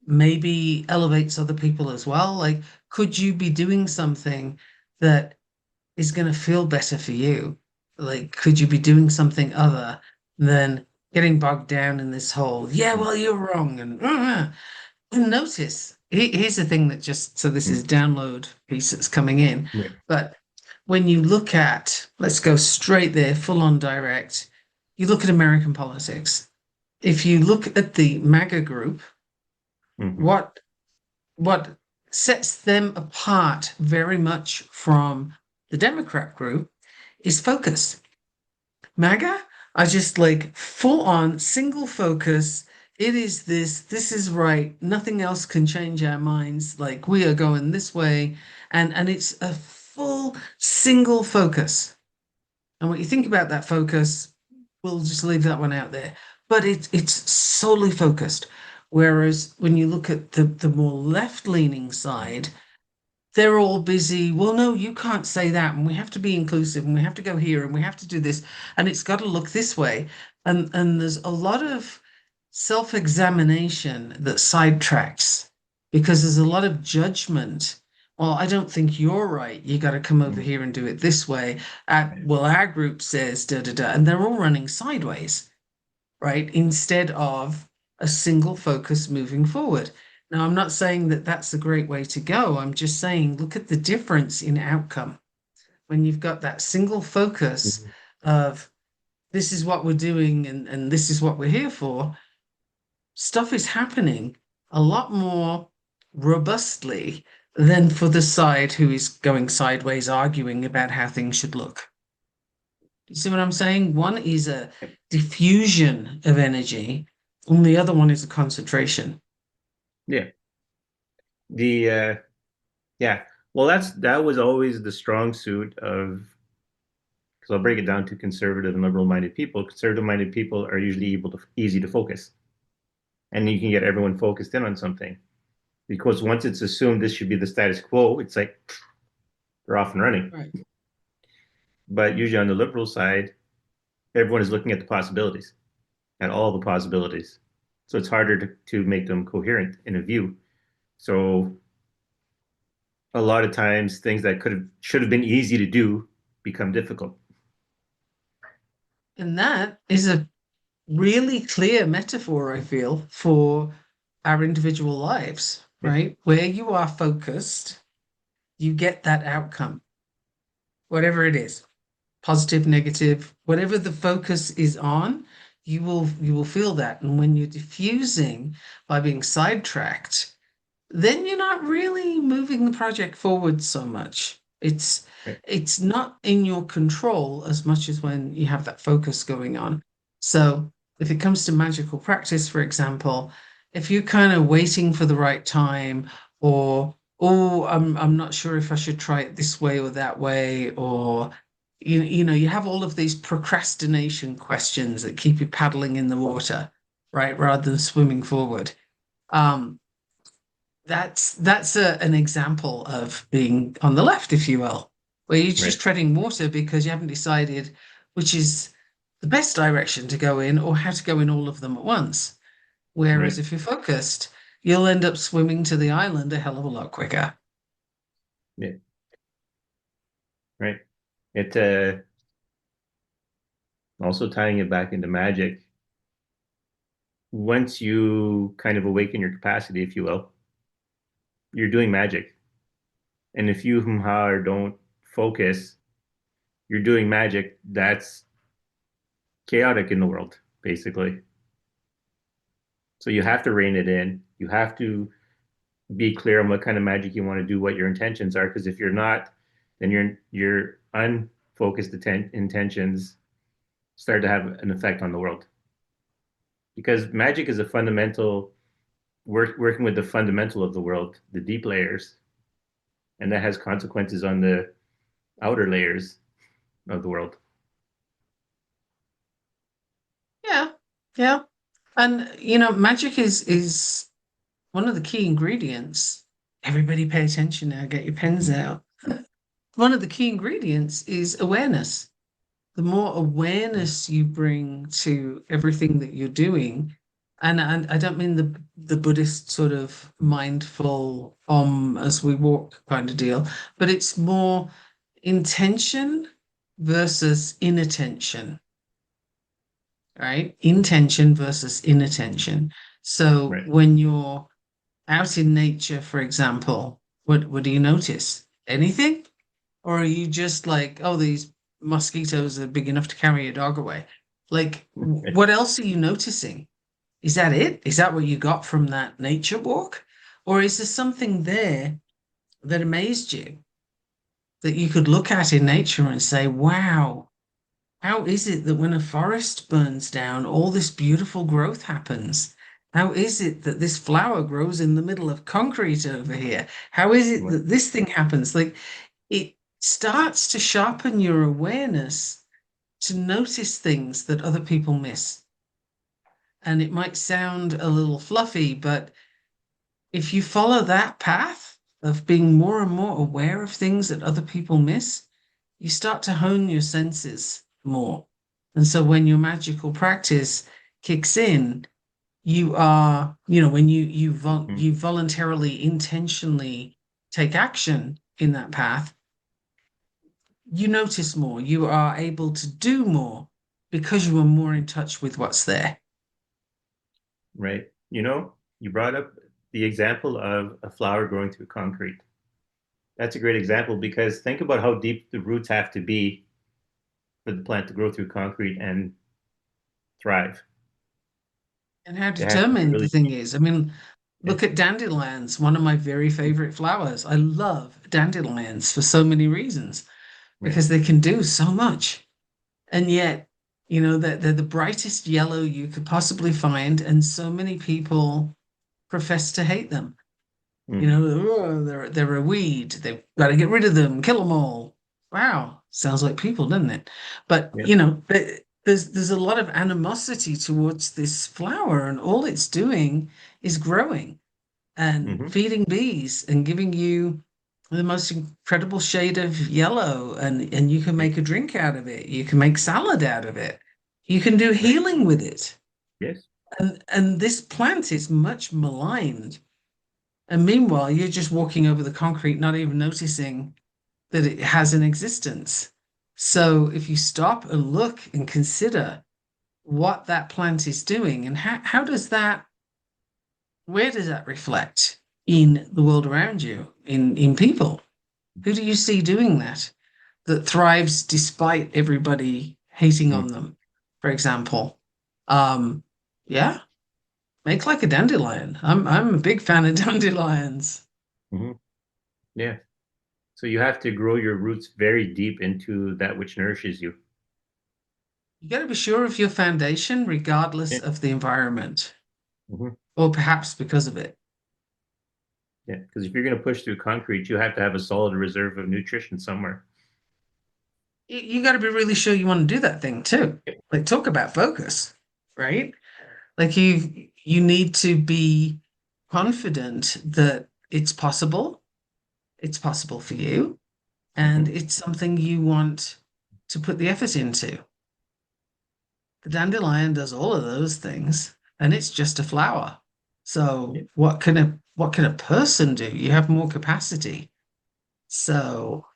maybe elevates other people as well? Like, could you be doing something that is going to feel better for you? Like, could you be doing something other than getting bogged down in this whole, yeah, Mm. well, you're wrong, and notice, here's the thing that just, so this is Mm. download piece that's coming in. Right. But when you look at, let's go straight there, full on direct, you look at American politics. If you look at the MAGA group, Mm-hmm. what what sets them apart very much from the Democrat group is focus. MAGA are just like full on single focus. It is this is right. Nothing else can change our minds. Like we are going this way. And it's a full single focus. And what you think about that focus, we'll just leave that one out there. But it's solely focused. Whereas when you look at the more left-leaning side, they're all busy. Well, no, you can't say that. And we have to be inclusive and we have to go here and we have to do this. And it's got to look this way. And there's a lot of self-examination that sidetracks because there's a lot of judgment. Well, I don't think you're right. You got to come over Mm. here and do it this way. Well, our group says da da da. And they're all running sideways, right? Instead of a single focus moving forward. Now, I'm not saying that that's a great way to go. I'm just saying, look at the difference in outcome when you've got that single focus Mm. of this is what we're doing and this is what we're here for. Stuff is happening a lot more robustly than for the side who is going sideways, arguing about how things should look. You see what I'm saying? One is a diffusion of energy, and the other one is a concentration. Yeah. The yeah. Well, that was always the strong suit of because I'll break it down to conservative and liberal minded people. Conservative minded people are usually easy to focus. and you can get everyone focused in on something. Because once it's assumed this should be the status quo, it's like they're off and running. Right. But usually on the liberal side, everyone is looking at the possibilities, at all the possibilities. So it's harder to make them coherent in a view. So a lot of times things that should have been easy to do become difficult. And that is a really clear metaphor, I feel, for our individual lives, Yeah, right? Where you are focused, you get that outcome, whatever it is, positive, negative, whatever the focus is on, you will feel that. And when you're diffusing by being sidetracked, then you're not really moving the project forward so much. right, It's not in your control as much as when you have that focus going on. So if it comes to magical practice, for example, if you're kind of waiting for the right time, or oh, I'm not sure if I should try it this way or that way, or you have all of these procrastination questions that keep you paddling in the water, right, rather than swimming forward. Um, that's an example of being on the left, if you will, where you're right, just treading water because you haven't decided which is the best direction to go in or how to go in all of them at once. Whereas right, if you're focused, you'll end up swimming to the island a hell of a lot quicker. yeah, right. It also tying it back into magic. Once you kind of awaken your capacity, if you will, you're doing magic. And if you don't focus, you're doing magic that's chaotic in the world, basically. So you have to rein it in. You have to be clear on what kind of magic you want to do, what your intentions are. Because if you're not, then your unfocused intentions start to have an effect on the world. Because magic is a fundamental working with the fundamental of the world, the deep layers, and that has consequences on the outer layers of the world. Yeah, yeah. And magic is one of the key ingredients. Everybody pay attention now, get your pens out. One of the key ingredients is awareness. The more awareness you bring to everything that you're doing, and I don't mean the Buddhist sort of mindful as we walk kind of deal, but it's more intention versus inattention, right? Intention versus inattention. So Right. when you're out in nature, for example, what do you notice? Anything? Or are you just like, oh, these mosquitoes are big enough to carry a dog away? Like, Right. what else are you noticing? Is that it? Is that what you got from that nature walk? Or is there something there that amazed you that you could look at in nature and say, wow, how is it that when a forest burns down, all this beautiful growth happens? How is it that this flower grows in the middle of concrete over here? How is it Right. that this thing happens? Like, it starts to sharpen your awareness to notice things that other people miss. And it might sound a little fluffy, but if you follow that path of being more and more aware of things that other people miss, you start to hone your senses more. And so when your magical practice kicks in, you are, when Mhm. you voluntarily, intentionally take action in that path, you notice more, you are able to do more because you are more in touch with what's there. Right. You brought up the example of a flower growing through concrete. That's a great example because think about how deep the roots have to be for the plant to grow through concrete and thrive. And how They have to be determined the really thing deep. is. I mean, Yeah. look at dandelions, one of my very favorite flowers. I love dandelions for so many reasons Right. because they can do so much. And yet, they're the brightest yellow you could possibly find, and so many people profess to hate them. Mm. Oh, they're a weed. They've got to get rid of them, kill them all. Wow, sounds like people, doesn't it? But Yeah. there's a lot of animosity towards this flower, and all it's doing is growing and Hmm. feeding bees and giving you the most incredible shade of yellow, and you can Yeah. make a drink out of it. You can make salad out of it. You can do Right. healing with it. Yes. And this plant is much maligned. And meanwhile, you're just walking over the concrete, not even noticing that it has an existence. So if you stop and look and consider what that plant is doing and how does that, where does that reflect in the world around you, in people? Who do you see doing that, that thrives despite everybody hating on them, for example? Um, yeah, make like a dandelion. I'm a big fan of dandelions. Mm-hmm. Yeah. So you have to grow your roots very deep into that which nourishes you. You got to be sure of your foundation, regardless Yeah. of the environment, Hmm. or perhaps because of it. Yeah. Because if you're going to push through concrete, you have to have a solid reserve of nutrition somewhere. You got to be really sure you want to do that thing too. Like talk about focus, right? Like you need to be confident that it's possible for you, and Hmm. it's something you want to put the effort into. The dandelion does all of those things, and it's just a flower. Yeah. So what can a person do? You have more capacity. So,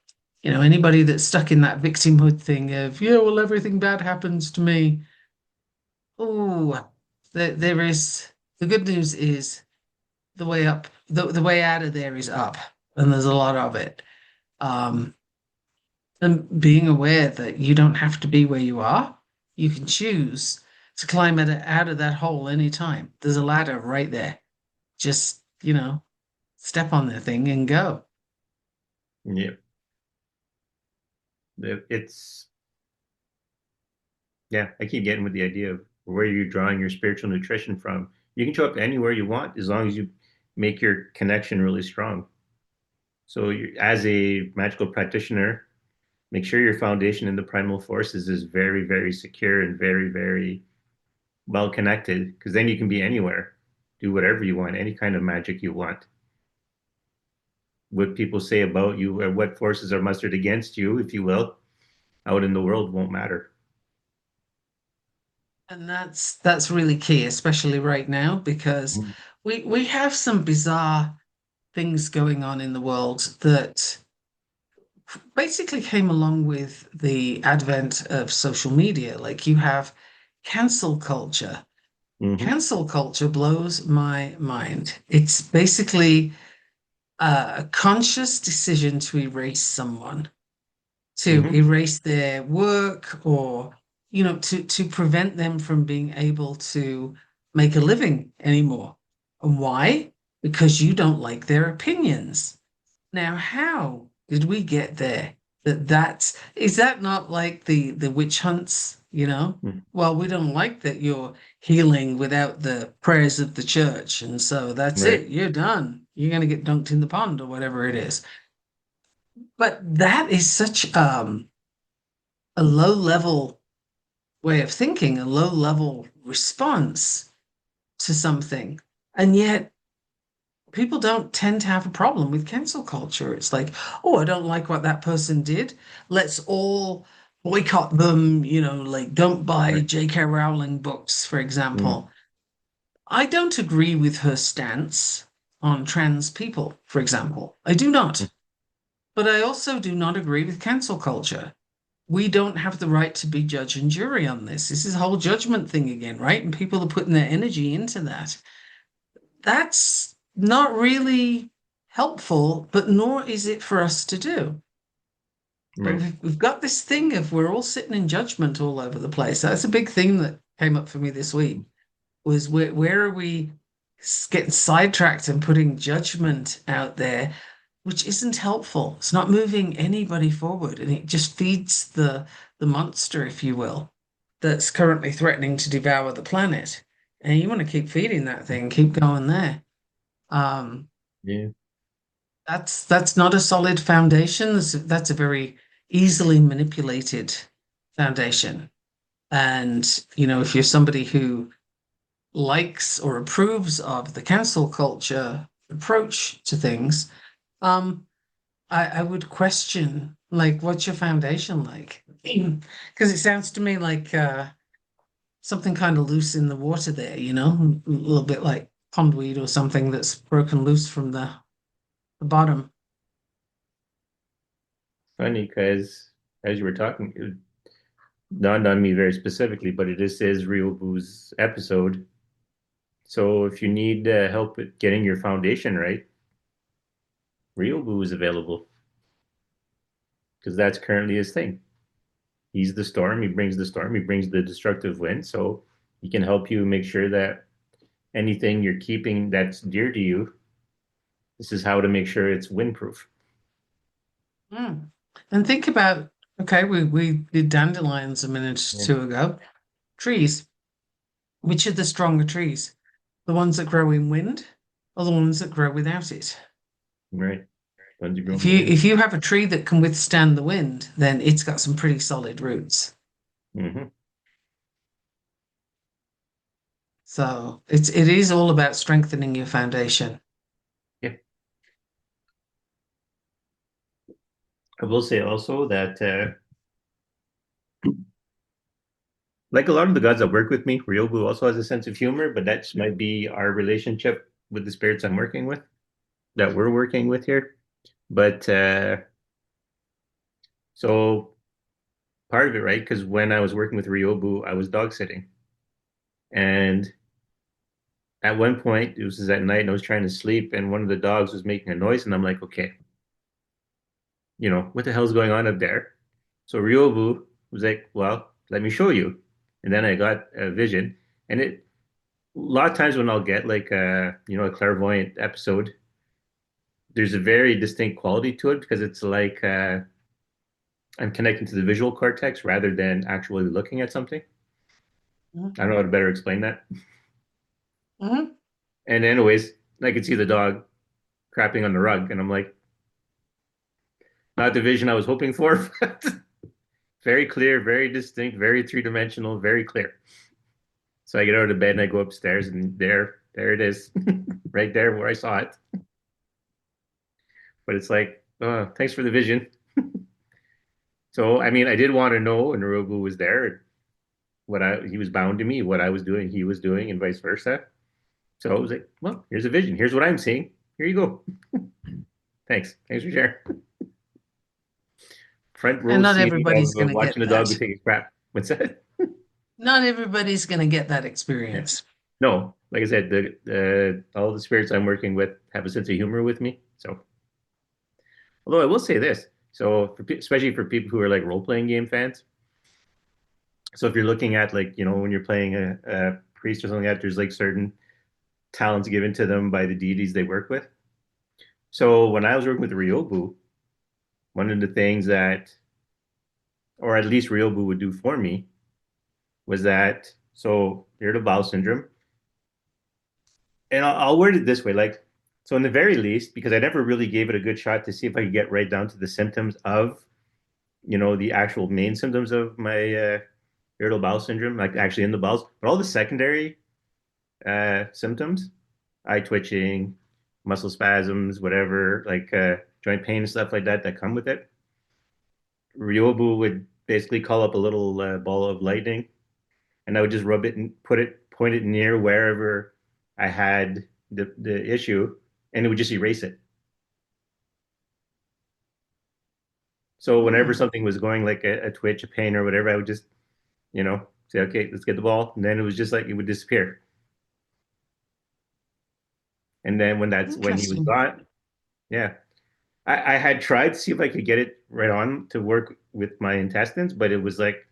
anybody that's stuck in that victimhood thing of, yeah, well, everything bad happens to me. Oh, there is the good news is the way up, the way out of there is up, and there's a lot of it. Um, and being aware that you don't have to be where you are, you can choose to climb out of that hole anytime. There's a ladder right there. Just, step on the thing and go. Yeah. It's, yeah, I keep getting with the idea of where you're drawing your spiritual nutrition from. You can show up anywhere you want as long as you make your connection really strong. So you, as a magical practitioner, make sure your foundation in the primal forces is very, very secure and very, very well connected, because then you can be anywhere, do whatever you want, any kind of magic you want. What people say about you or what forces are mustered against you, if you will, out in the world won't matter. And that's really key, especially right now, because Mhm. we have some bizarre things going on in the world that basically came along with the advent of social media. Like you have cancel culture. Hmm. Cancel culture blows my mind. It's basically a conscious decision to erase someone, to Hmm. erase their work, or to prevent them from being able to make a living anymore. And why? Because you don't like their opinions. Now, how did we get there? That's is that not like the witch hunts, Well, we don't like that you're healing without the prayers of the church, and so that's Right. it. You're done. You're gonna get dunked in the pond or whatever it is. But that is such a low level way of thinking, a low level response to something. And yet people don't tend to have a problem with cancel culture. It's like, oh, I don't like what that person did. Let's all boycott them, like don't buy Right. J.K. Rowling books, for Mm. example. I don't agree with her stance on trans people, for example. I do not. But I also do not agree with cancel culture. We don't have the right to be judge and jury on this. This is a whole judgment thing again, right? And people are putting their energy into that. That's not really helpful, but nor is it for us to do. But Right. we've got this thing of we're all sitting in judgment all over the place. That's a big thing that came up for me this week was where are we getting sidetracked and putting judgment out there, which isn't helpful. It's not moving anybody forward, and it just feeds the monster, if you will, that's currently threatening to devour the planet. And you want to keep feeding that thing, keep going there. Um, Yeah. that's not a solid foundation. That's a very easily manipulated foundation. And, if you're somebody who likes or approves of the cancel culture approach to things, um, I would question, like, what's your foundation like? Because it sounds to me like something kind of loose in the water there, a little bit like pondweed or something that's broken loose from the bottom. Funny because as you were talking, it dawned on me very specifically, but it just says Ryobu's episode. So if you need help with getting your foundation right, Ryobu is available because that's currently his thing. He's the storm. He brings the storm. He brings the destructive wind. So he can help you make sure that anything you're keeping that's dear to you, this is how to make sure it's windproof. Mm. And think about, okay, we did dandelions a minute or Yeah. two ago. Trees. Which are the stronger trees? The ones that grow in wind or the ones that grow without it? Right. Ones you grow If in the you wind. if you have a tree that can withstand the wind, then it's got some pretty solid roots. Hmm. So it is all about strengthening your foundation. Yeah. I will say also that, like a lot of the gods that work with me, Ryobu also has a sense of humor, but that just might be our relationship with the spirits I'm working with, that we're working with here. But so part of it, right? Because when I was working with Ryobu, I was dog sitting. And at one point, it was at night and I was trying to sleep, and one of the dogs was making a noise. And I'm like, okay, what the hell's going on up there? So Ryobu was like, well, let me show you. And then I got a vision. And a lot of times when I'll get like a clairvoyant episode, there's a very distinct quality to it because it's like I'm connecting to the visual cortex rather than actually looking at something. I don't know how to better explain that. Mhm. And anyways, I could see the dog crapping on the rug, and I'm like, not the vision I was hoping for, but very clear, very distinct, very three-dimensional, very clear. So I get out of bed and I go upstairs, and there it is, right there where I saw it. But it's like, oh, thanks for the vision. So I mean, I did want to know, and Narobu was there, he was bound to me, what I was doing, he was doing, and vice versa. So I was like, well, here's a vision. Here's what I'm seeing. Here you go. Thanks for sharing. Front row And not seat everybody's of going to get watching a dog that. take a crap. What's that? Not everybody's going to get that Yeah. experience. No, like I said, the all the spirits I'm working with have a sense of humor with me. So, although I will say this, so especially for people who are like role playing game fans, so if you're looking at like when you're playing a priest or something like that, there's like certain talents given to them by the deities they work with. So when I was working with Ryobu, one of the things that, or at least Ryobu would do for me, was that so irritable bowel syndrome, and I'll word it this way, like, so in the very least, because I never really gave it a good shot to see if I could get right down to the symptoms of, the actual main symptoms of my irritable bowel syndrome, like actually in the bowels, but all the secondary symptoms, eye twitching, muscle spasms, whatever, like joint pain and stuff like that that come with it. Ryobu would basically call up a little ball of lightning, and I would just rub it and point it near wherever I had the issue, and it would just erase it. So whenever Hmm, something was going like a twitch, a pain, or whatever, I would just, say, okay, let's get the ball. And then it was just like it would disappear. And then when he was interesting. gone, yeah. I had tried to see if I could get it right on to work with my intestines, but it was like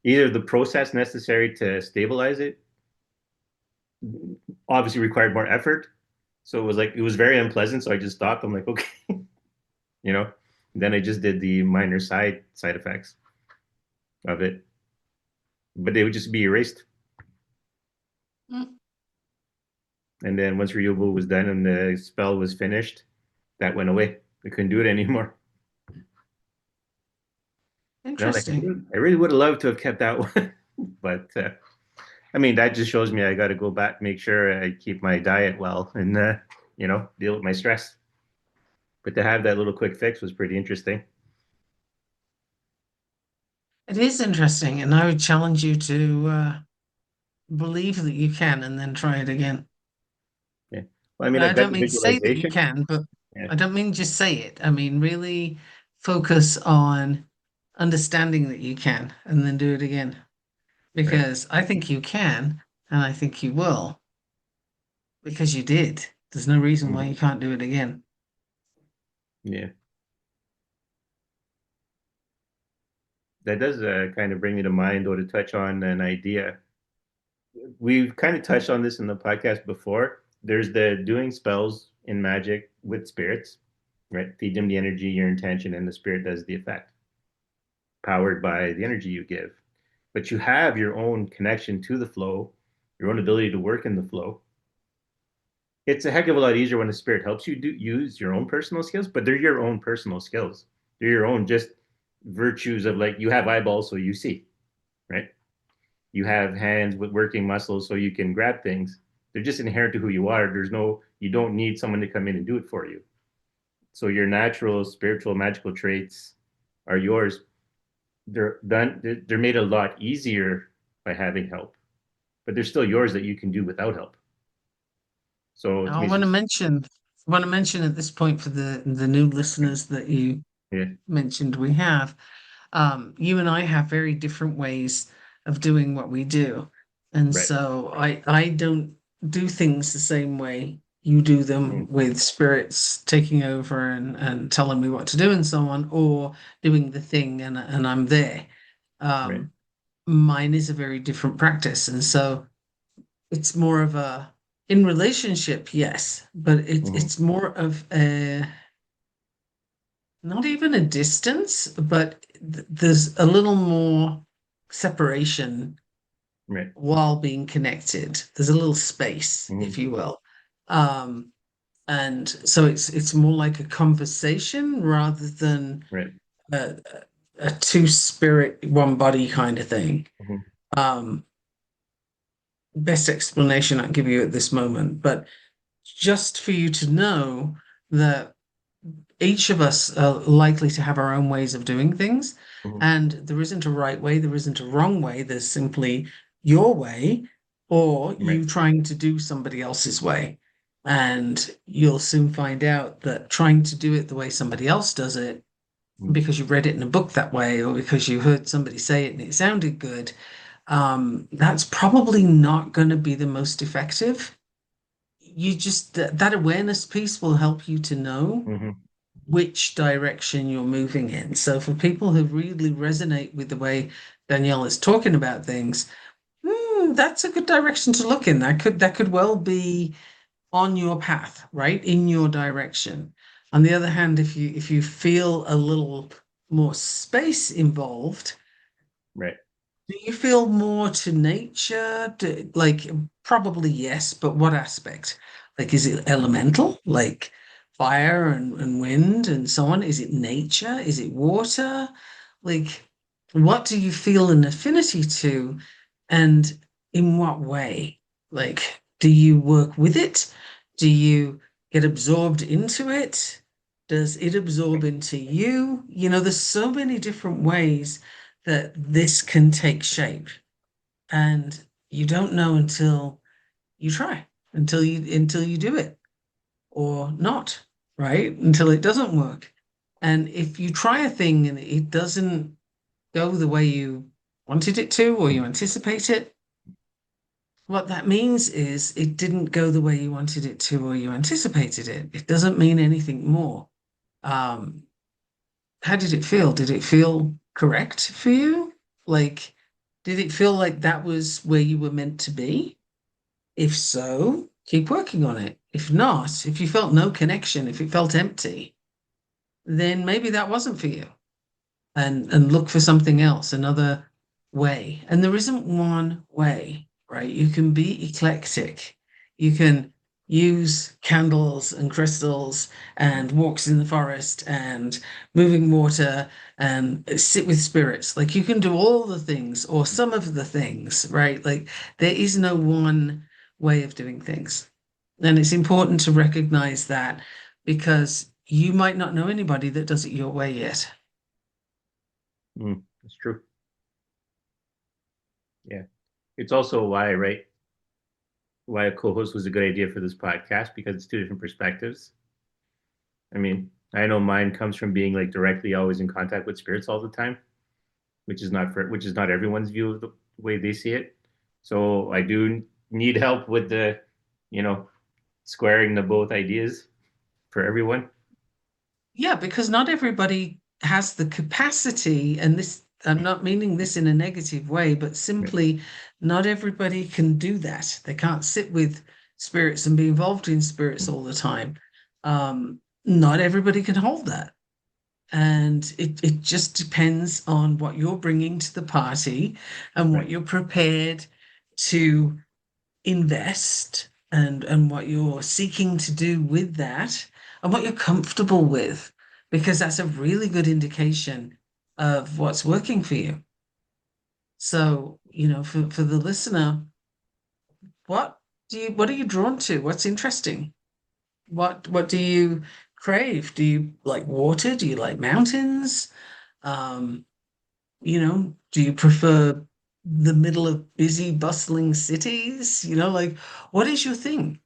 either the process necessary to stabilize it obviously required more effort. So it was very unpleasant. So I just stopped. I'm like, okay, you know. Then I just did the minor side effects of it, but they would just be erased. Hmm, And then once renewable was done and the spell was finished, that went away. I couldn't do it anymore. And I'm like, interesting. I really would have loved to have kept that one. But I mean, that just shows me I got to go back, make sure I keep my diet well, and deal with my stress. But to have that little quick fix was pretty interesting. It is interesting, and I would challenge you to believe that you can and then try it again. Yeah. Well, I mean, I I've got don't the mean say that you visualization. can, but Yeah. I don't mean just say it. I mean really focus on understanding that you can and then do it again. Right. Because I think you can, and I think you will, because you did. There's no reason why Mhm. you can't do it again. Yeah. That does kind of bring me to mind or to touch on an idea. We've kind of touched on this in the podcast before. There's the doing spells in magic with spirits, right? Feed them the energy, your intention, and the spirit does the effect, powered by the energy you give. But you have your own connection to the flow, your own ability to work in the flow. It's a heck of a lot easier when the spirit helps you use your own personal skills, but they're your own personal skills. They're your own just virtues of like you have eyeballs so you see, right? You have hands with working muscles so you can grab things. They're just inherent to who you are. You don't need someone to come in and do it for you. So your natural, spiritual, magical traits are yours. They're made a lot easier by having help, but they're still yours that you can do without help. So to Now, me, I want to mention at this point for the new listeners that you yeah, mentioned we have, you and I have very different ways of doing what we do. And right. so I don't do things the same way you do them Mm, with spirits taking over and telling me what to do and so on, or doing the thing and I'm there. right. Um, Mine is a very different practice. And so it's more of a in relationship, yes, but Mm-hmm. it's more of a not even a distance, but there's a little more separation Right. while being connected. There's a little space, if Mm-hmm. you will. Um, and so it's more like a conversation rather than Right. a, a two spirit, one body kind of thing. Mm-hmm. Um, Best explanation I can give you at this moment, but just for you to know that each of us are likely to have our own ways of doing things, Mm-hmm. and there isn't a right way, there isn't a wrong way, there's simply your way or Right. you trying to do somebody else's way. And you'll soon find out that trying to do it the way somebody else does it, Mm-hmm. because you read it in a book that way, or because you heard somebody say it and it sounded good, that's probably not going to be the most effective. You just that awareness piece will help you to know Mm-hmm. which direction you're moving in. So for people who really resonate with the way Danielle is talking about things, that's a good direction to look in. That could well be on your path, right? In your direction. On the other hand, if you feel a little more space involved, Right. do you feel more to nature? Like, probably yes, but what aspect? Like, is it elemental, like fire and wind and so on? Is it nature? Is it water? Like, what do you feel an affinity to, and in what way? Like, do you work with it? Do you get absorbed into it? Does it absorb into you? There's so many different ways that this can take shape. And you don't know until you try, until you do it or not, right? Until it doesn't work. And if you try a thing and it doesn't go the way you wanted it to or you anticipate it, what that means is it didn't go the way you wanted it to or you anticipated it. It doesn't mean anything more. Um, how did it feel? Did it feel correct for you? Like, did it feel like that was where you were meant to be? If so, keep working on it. If not, if you felt no connection, if it felt empty, then maybe that wasn't for you. And look for something else, another way. And there isn't one way, right? You can be eclectic. You can use candles and crystals and walks in the forest and moving water and sit with spirits. Like you can do all the things or some of the things, right? Like there is no one way of doing things. And it's important to recognize that because you might not know anybody that does it your way yet. That's true. Yeah. It's also why, right? Why a co-host was a good idea for this podcast because it's two different perspectives. I mean, I know mine comes from being like directly always in contact with spirits all the time, which is not everyone's view of the way they see it. So I do need help with the, you know, squaring the both ideas for everyone. Yeah, because not everybody has the capacity, and this, I'm not meaning this in a negative way, but Yeah. simply not everybody can do that. They can't sit with spirits and be involved in spirits all the time. Not everybody can hold that. And it just depends on what you're bringing to the party and what Right. you're prepared to invest and what you're seeking to do with that and what you're comfortable with, because that's a really good indication of what's working for you. So, for the listener, what are you drawn to? What's interesting? What do you crave? Do you like water? Do you like mountains? Um, do you prefer the middle of busy, bustling cities? Like what is your thing?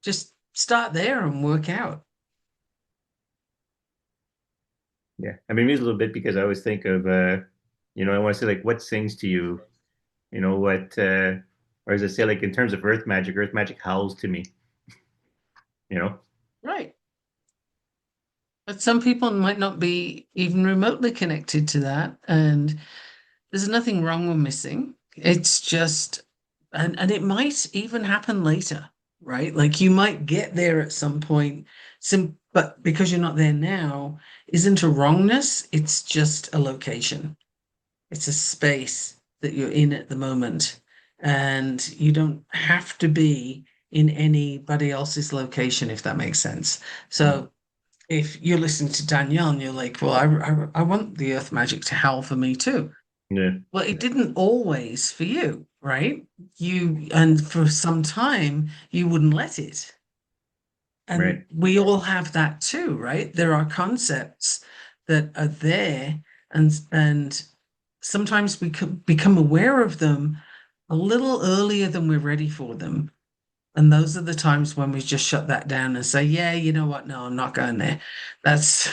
Just start there and work out. Yeah. I mean, me a little bit because I always think of, I want to say like, what sings to you? Or as I say, like in terms of earth magic howls to me, you know? Right. But some people might not be even remotely connected to that. And there's nothing wrong with missing. It's just, and it might even happen later, right? Like you might get there at some point, but because you're not there now, isn't a wrongness. It's just a location. It's a space that you're in at the moment. And you don't have to be in anybody else's location, if that makes sense. Mm. So if you're listening to Danielle and you're like, well, I want the earth magic to howl for me too. Yeah. Well, it didn't always for you, right? And for some time, you wouldn't let it. And Right. we all have that too, right? There are concepts that are there, and sometimes we become aware of them a little earlier than we're ready for them. And those are the times when we just shut that down and say, yeah, you know what? No, I'm not going there. That's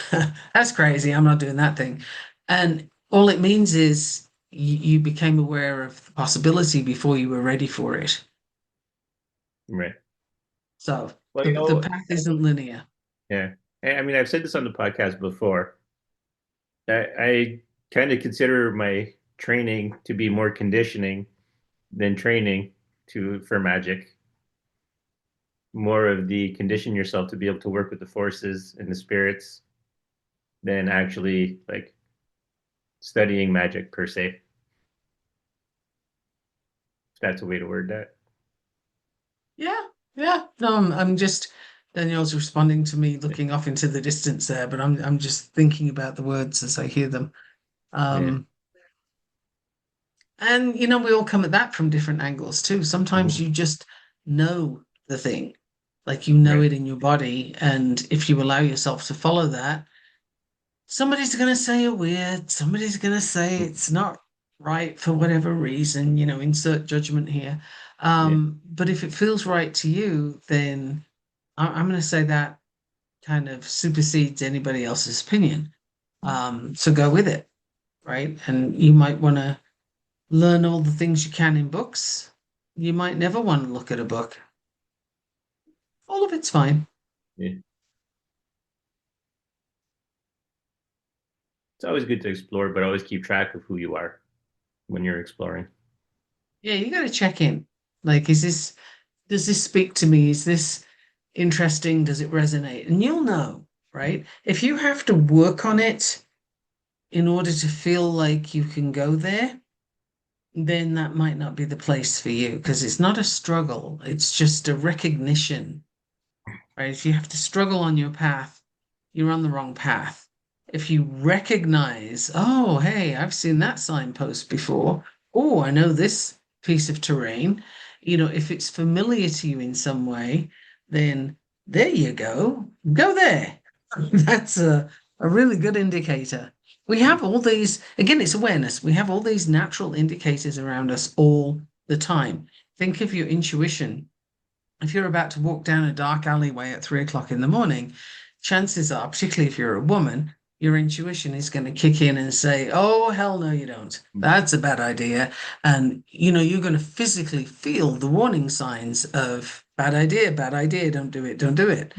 that's crazy. I'm not doing that thing. And all it means is you became aware of the possibility before you were ready for it. Right. So Well, the path isn't linear. yeah. I mean, I've said this on the podcast before. I kind of consider my training to be more conditioning than training to for magic. More of the condition yourself to be able to work with the forces and the spirits than actually like studying magic per se. If that's a way to word that. Yeah, yeah. No, I'm just Danielle's responding to me looking off into the distance there, but I'm just thinking about the words as I hear them. Yeah. Um, And we all come at that from different angles too. Sometimes Mhm. you just know the thing, like you know Right. it in your body. And if you allow yourself to follow that, somebody's going to say you're weird. Somebody's going to say it's not right for whatever reason, insert judgment here. Yeah. But if it feels right to you, then I'm going to say that kind of supersedes anybody else's opinion. So go with it, right? And you might want to learn all the things you can in books. You might never want to look at a book. All of it's fine. Yeah. It's always good to explore, but always keep track of who you are when you're exploring. Yeah, you got to check in. Like, does this speak to me? Is this interesting? Does it resonate? And you'll know, right? If you have to work on it in order to feel like you can go there, then that might not be the place for you because it's not a struggle, it's just a recognition, right? If you have to struggle on your path, you're on the wrong path. If you recognize, oh, hey, I've seen that signpost before. Oh, I know this piece of terrain. If it's familiar to you in some way, then there you go. Go there. That's a really good indicator. We have all these, again, it's awareness. We have all these natural indicators around us all the time. Think of your intuition. If you're about to walk down a dark alleyway at 3 o'clock in the morning, chances are, particularly if you're a woman, your intuition is going to kick in and say, oh, hell no, you don't. That's a bad idea. And, you're going to physically feel the warning signs of bad idea, don't do it, don't do it.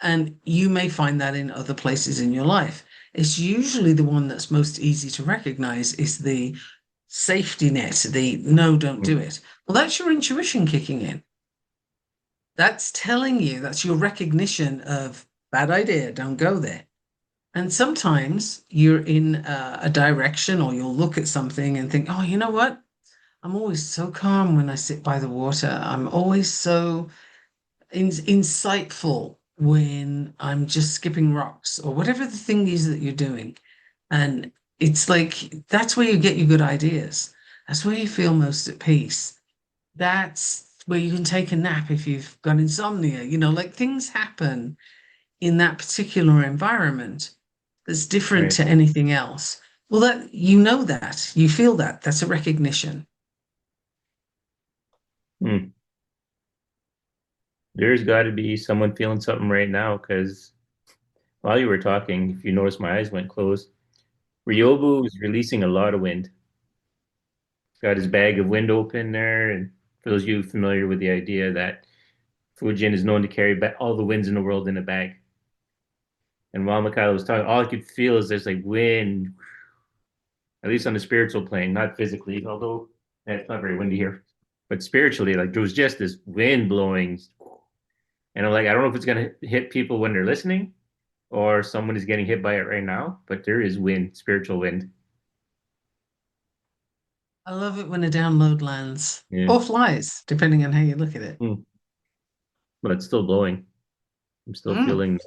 And you may find that in other places in your life. It's usually the one that's most easy to recognize is the safety net, the no, don't do it. Well, that's your intuition kicking in. That's telling you, that's your recognition of bad idea, don't go there. And sometimes you're in a direction or you'll look at something and think, oh, you know what? I'm always so calm when I sit by the water. I'm always so insightful when I'm just skipping rocks or whatever the thing is that you're doing. And it's like that's where you get your good ideas. That's where you feel most at peace. That's where you can take a nap if you've got insomnia. Like things happen in that particular environment that's different Right. to anything else. Well, that you feel that. That's a recognition. Hmm. There's got to be someone feeling something right now because while you were talking, if you notice, my eyes went closed. Ryobu is releasing a lot of wind. He's got his bag of wind open there, and for those of you familiar with the idea that Fujin is known to carry all the winds in the world in a bag. And while Michaela was talking, all I could feel is there's like wind, at least on the spiritual plane, not physically, although it's not very windy here, but spiritually, like there was just this wind blowing. And I'm like, I don't know if it's going to hit people when they're listening or someone is getting hit by it right now, but there is wind, spiritual wind. I love it when a download lands Yeah. or flies, depending on how you look at it. Mm. But it's still blowing. I'm still Mm. feeling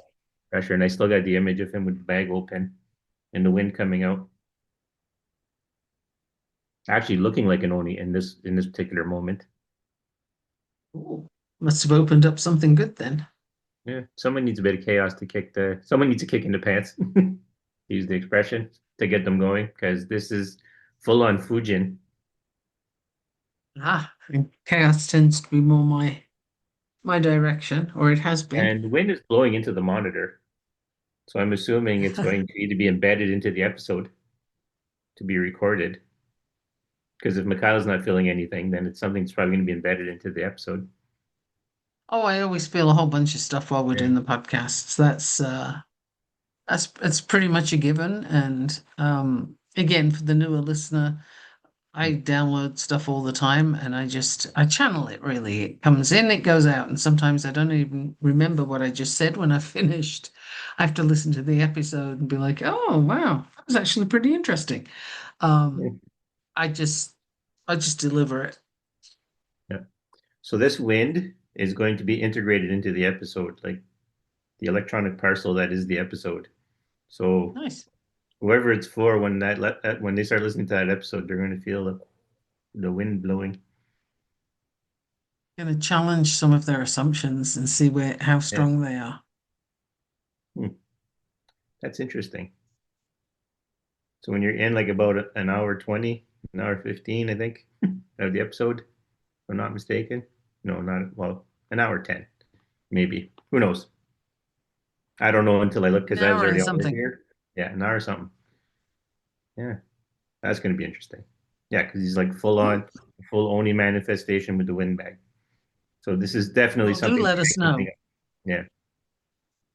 pressure, and I still got the image of him with the bag open and the wind coming out. Actually, looking like an Oni in this particular moment. Ooh, must have opened up something good then. Yeah, someone needs a bit of chaos to kick the. Someone needs a kick in the pants. Use the expression to get them going because this is full on Fujin, And chaos tends to be more my direction, or it has been. and the wind is blowing into the monitor. So I'm assuming it's going to either be embedded into the episode to be recorded. Because if Michaela's not feeling anything, then it's something that's probably going to be embedded into the episode. Oh, I always feel a whole bunch of stuff while we're Yeah. doing the podcasts. That's pretty much a given. And again, for the newer listener, I download stuff all the time and I channel it really. It comes in, it goes out, and sometimes I don't even remember what I just said when I finished. I have to listen to the episode and be like, oh wow, that was actually pretty interesting. Yeah. Um, I just I just deliver it. Yeah. So this wind is going to be integrated into the episode, like the electronic parcel that is the episode. So Nice. whoever it's for, when they start listening to that episode, they're going to feel the wind blowing. Going to challenge some of their assumptions and see how Yeah. strong they are. Hmm. That's interesting. So when you're in like about an hour 20, an hour 15, I think, of the episode, if I'm not mistaken. No, not, well, an hour 10, maybe. Who knows? I don't know until I look An because I was hour already and over something. here. Yeah, an hour or something. Yeah, that's going to be interesting. Yeah, because he's like full Ooh. on, full Oni manifestation with the windbag. So this is definitely Well, do something let us coming know. up. Yeah,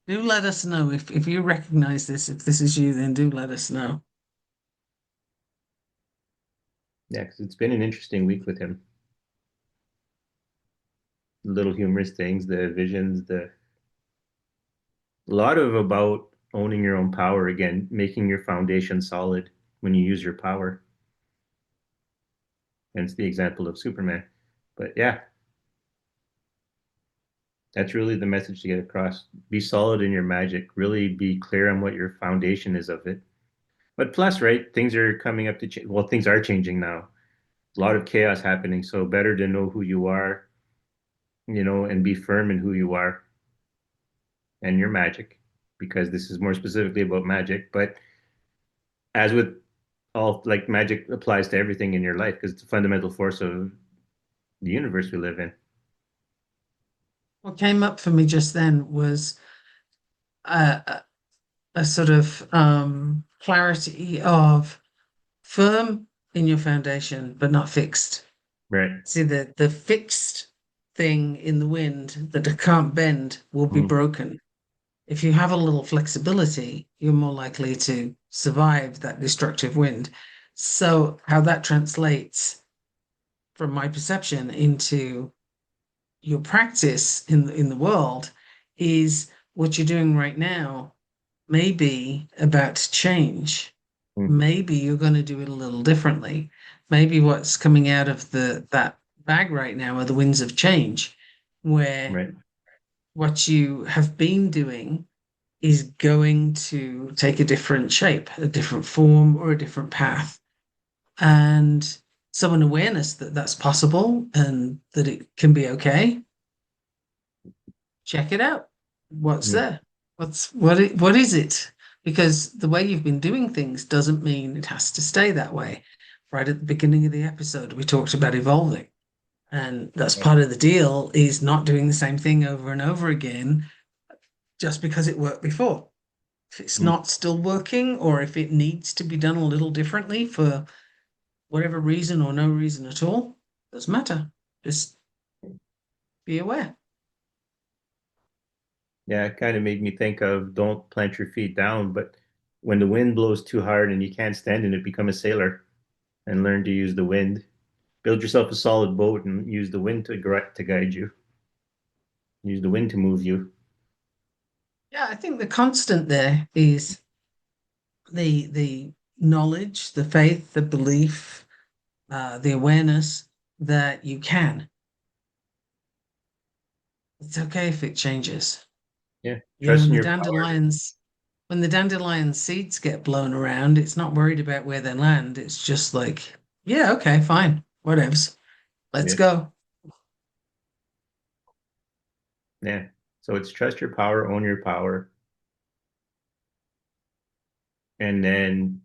Do let us know if you recognize this. If this is you, then do let us know. yeah, because it's been an interesting week with him. Little humorous things, the visions, the a lot of about owning your own power again, making your foundation solid when you use your power. Hence the example of Superman. But yeah, that's really the message to get across. Be solid in your magic. Really be clear on what your foundation is of it. But plus, right, things are coming up to change. Well, things are changing now. A lot of chaos happening. So better to know who you are, and be firm in who you are and your magic, because this is more specifically about magic. But as with all, like magic applies to everything in your life because it's a fundamental force of the universe we live in. What came up for me just then was a, a sort of clarity of firm in your foundation, but not fixed. Right. See, the fixed thing in the wind that it can't bend will be Mm, broken. If you have a little flexibility, you're more likely to survive that destructive wind. So, how that translates from my perception into your practice in the world is what you're doing right now may be about to change. mm, Maybe you're going to do it a little differently. Maybe what's coming out of the that bag right now are the winds of change, where right. what you have been doing is going to take a different shape, a different form, or a different path. And so, an awareness that that's possible and that it can be okay, check it out. What's Mm, there? What is it? Because the way you've been doing things doesn't mean it has to stay that way. Right at the beginning of the episode, we talked about evolving. And that's right. part of the deal is not doing the same thing over and over again just because it worked before. If it's Mm, not still working or if it needs to be done a little differently for whatever reason or no reason at all, doesn't matter. Just be aware. yeah, it kind of made me think of don't plant your feet down, but when the wind blows too hard and you can't stand in it, become a sailor and learn to use the wind. Build yourself a solid boat and use the wind to guide you. Use the wind to move you. Yeah, I think the constant there is the knowledge, the faith, the belief, the awareness that you can. It's okay if it changes. Yeah, You know, trust in your power. when the dandelion seeds get blown around, it's not worried about where they land. It's just like, yeah, okay, fine, whatevs. Let's Yeah, go. yeah. So it's trust your power, own your power, and then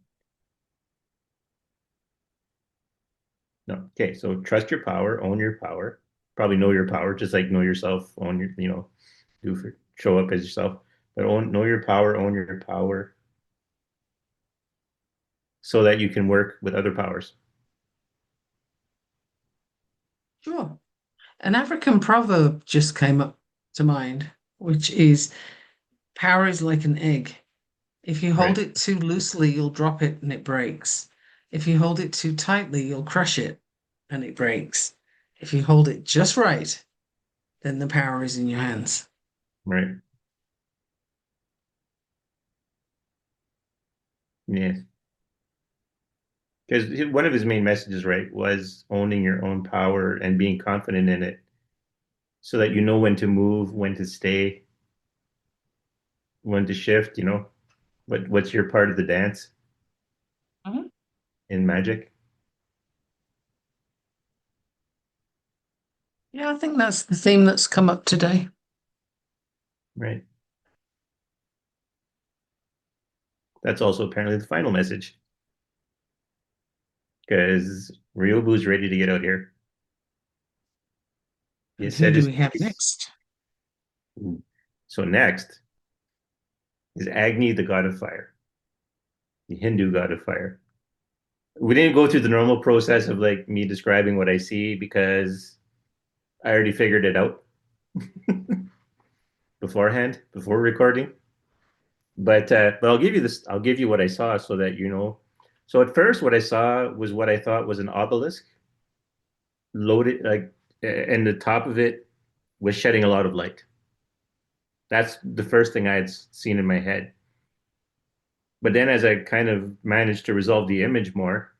no. Okay, so trust your power, own your power. Probably know your power, just like know yourself, own your, show up as yourself. But know your power, own your power, so that you can work with other powers. Sure. An African proverb just came up to mind, which is power is like an egg. If you hold Right, it too loosely, you'll drop it and it breaks. If you hold it too tightly, you'll crush it and it breaks. If you hold it just right, then the power is in your hands. right. Yes. Because one of his main messages, right, was owning your own power and being confident in it so that you know when to move, when to stay, when to shift, what's your part of the dance Mhm. in magic. Yeah, I think that's the theme that's come up today. Right. That's also apparently the final message because Ryobu's ready to get out here. He And has who set do his we have face. next? So next is Agni, the god of fire, the Hindu god of fire. We didn't go through the normal process of like me describing what I see because I already figured it out beforehand, before recording. But I'll give you this. I'll give you what I saw so that you know. So at first, what I saw was what I thought was an obelisk loaded, like, and the top of it was shedding a lot of light. That's the first thing I had seen in my head. But then, as I kind of managed to resolve the image more,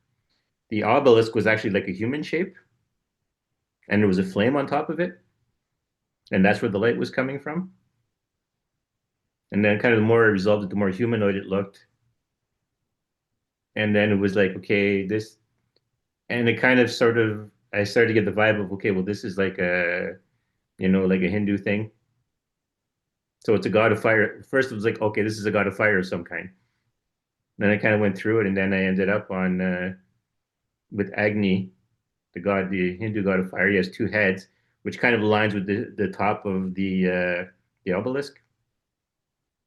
the obelisk was actually like a human shape, and there was a flame on top of it, and that's where the light was coming from. And then kind of the more it resolved, the more humanoid it looked. And then it was like, okay, this, and it kind of sort of, I started to get the vibe of, okay, well, this is like a, like a Hindu thing. So it's a god of fire. First, it was like, okay, this is a god of fire of some kind. Then I kind of went through it, and then I ended up on with Agni, the Hindu god of fire. He has two heads, which kind of aligns with the top of the obelisk.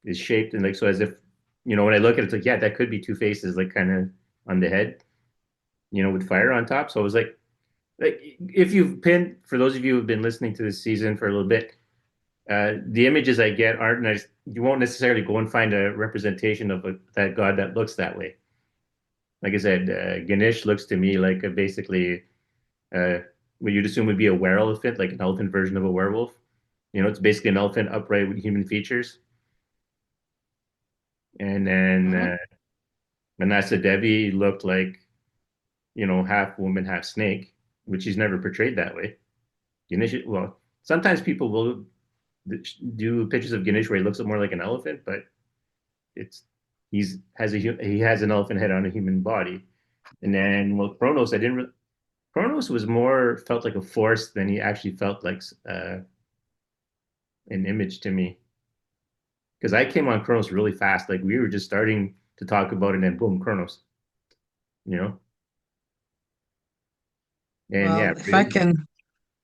Is shaped and like so as if when I look at it, it's like yeah, that could be two faces, like kind of on the head, with fire on top. So I was like if you've been for those of you who've been listening to this season for a little bit, the images I get aren't nice. You won't necessarily go and find a representation of that god that looks that way. Like I said, Ganesh looks to me like basically uh, what you'd assume would be a were-elephant, like an elephant version of a werewolf. It's basically an elephant upright with human features. And then Mhm. Manasa Devi looked like, half woman, half snake, which he's never portrayed that way. Ganesh, well, sometimes people will do pictures of Ganesh where he looks more like an elephant, but it's he has an elephant head on a human body. And then, well, Kronos, Kronos was more felt like a force than he actually felt like an image to me. Because I came on Kronos really fast. Like we were just starting to talk about it, and boom, Kronos. You know, and yeah, Well, if I really, can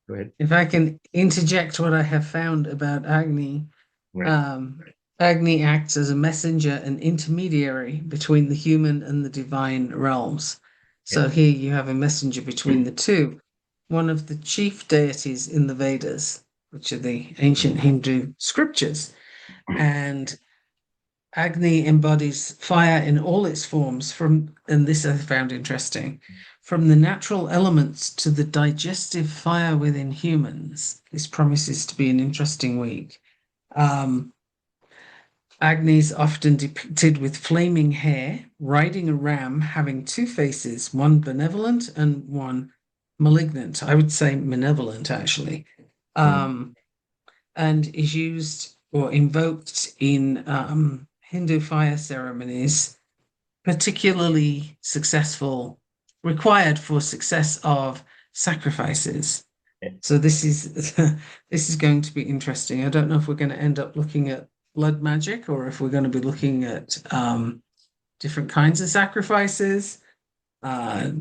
go ahead. if I can interject what I have found about Agni, Right. um, Agni acts as a messenger and intermediary between the human and the divine realms. Yeah. So here you have a messenger between the two, one of the chief deities in the Vedas, which are the ancient Hindu scriptures. And Agni embodies fire in all its forms, and this I found interesting, from the natural elements to the digestive fire within humans. This promises to be an interesting week. Um, Agni is often depicted with flaming hair, riding a ram, having two faces, one benevolent and one malignant. I would say malevolent, actually. Mm. Um, and is used or invoked in Hindu fire ceremonies, particularly successful, required for success of sacrifices. Yeah. So this is this is going to be interesting. I don't know if we're going to end up looking at blood magic or if we're going to be looking at different kinds of sacrifices. Uh,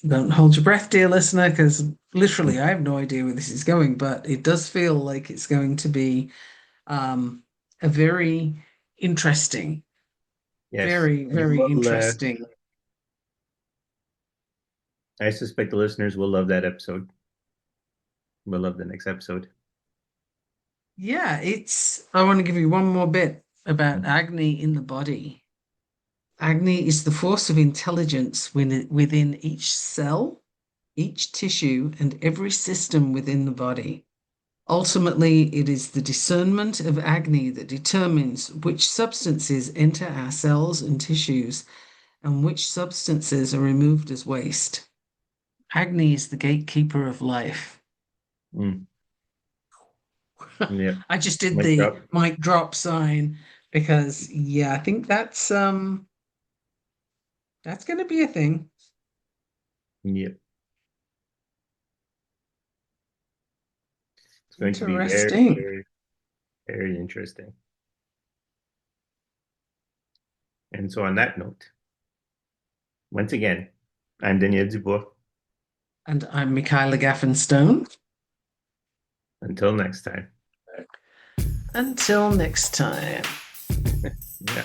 don't hold your breath, dear listener, because literally I have no idea where this is going, but it does feel like it's going to be um, a very interesting, Yes. very, You very will, interesting. I suspect the listeners will love that episode. Will love the next episode. Yeah, I want to give you one more bit about Mm. Agni in the body. Agni is the force of intelligence within each cell, each tissue, and every system within the body. Ultimately, it is the discernment of Agni that determines which substances enter our cells and tissues and which substances are removed as waste. Agni is the gatekeeper of life. Mm. Yeah. I just did Mic the drop. mic drop sign because yeah, I think that's going to be a thing. Yeah. It's going to be very, Interesting. very, very interesting. And so on that note, once again, I'm Daniel Dubois. And I'm Michaela Gaffin-Stone. Until next time. Until next time. Yeah.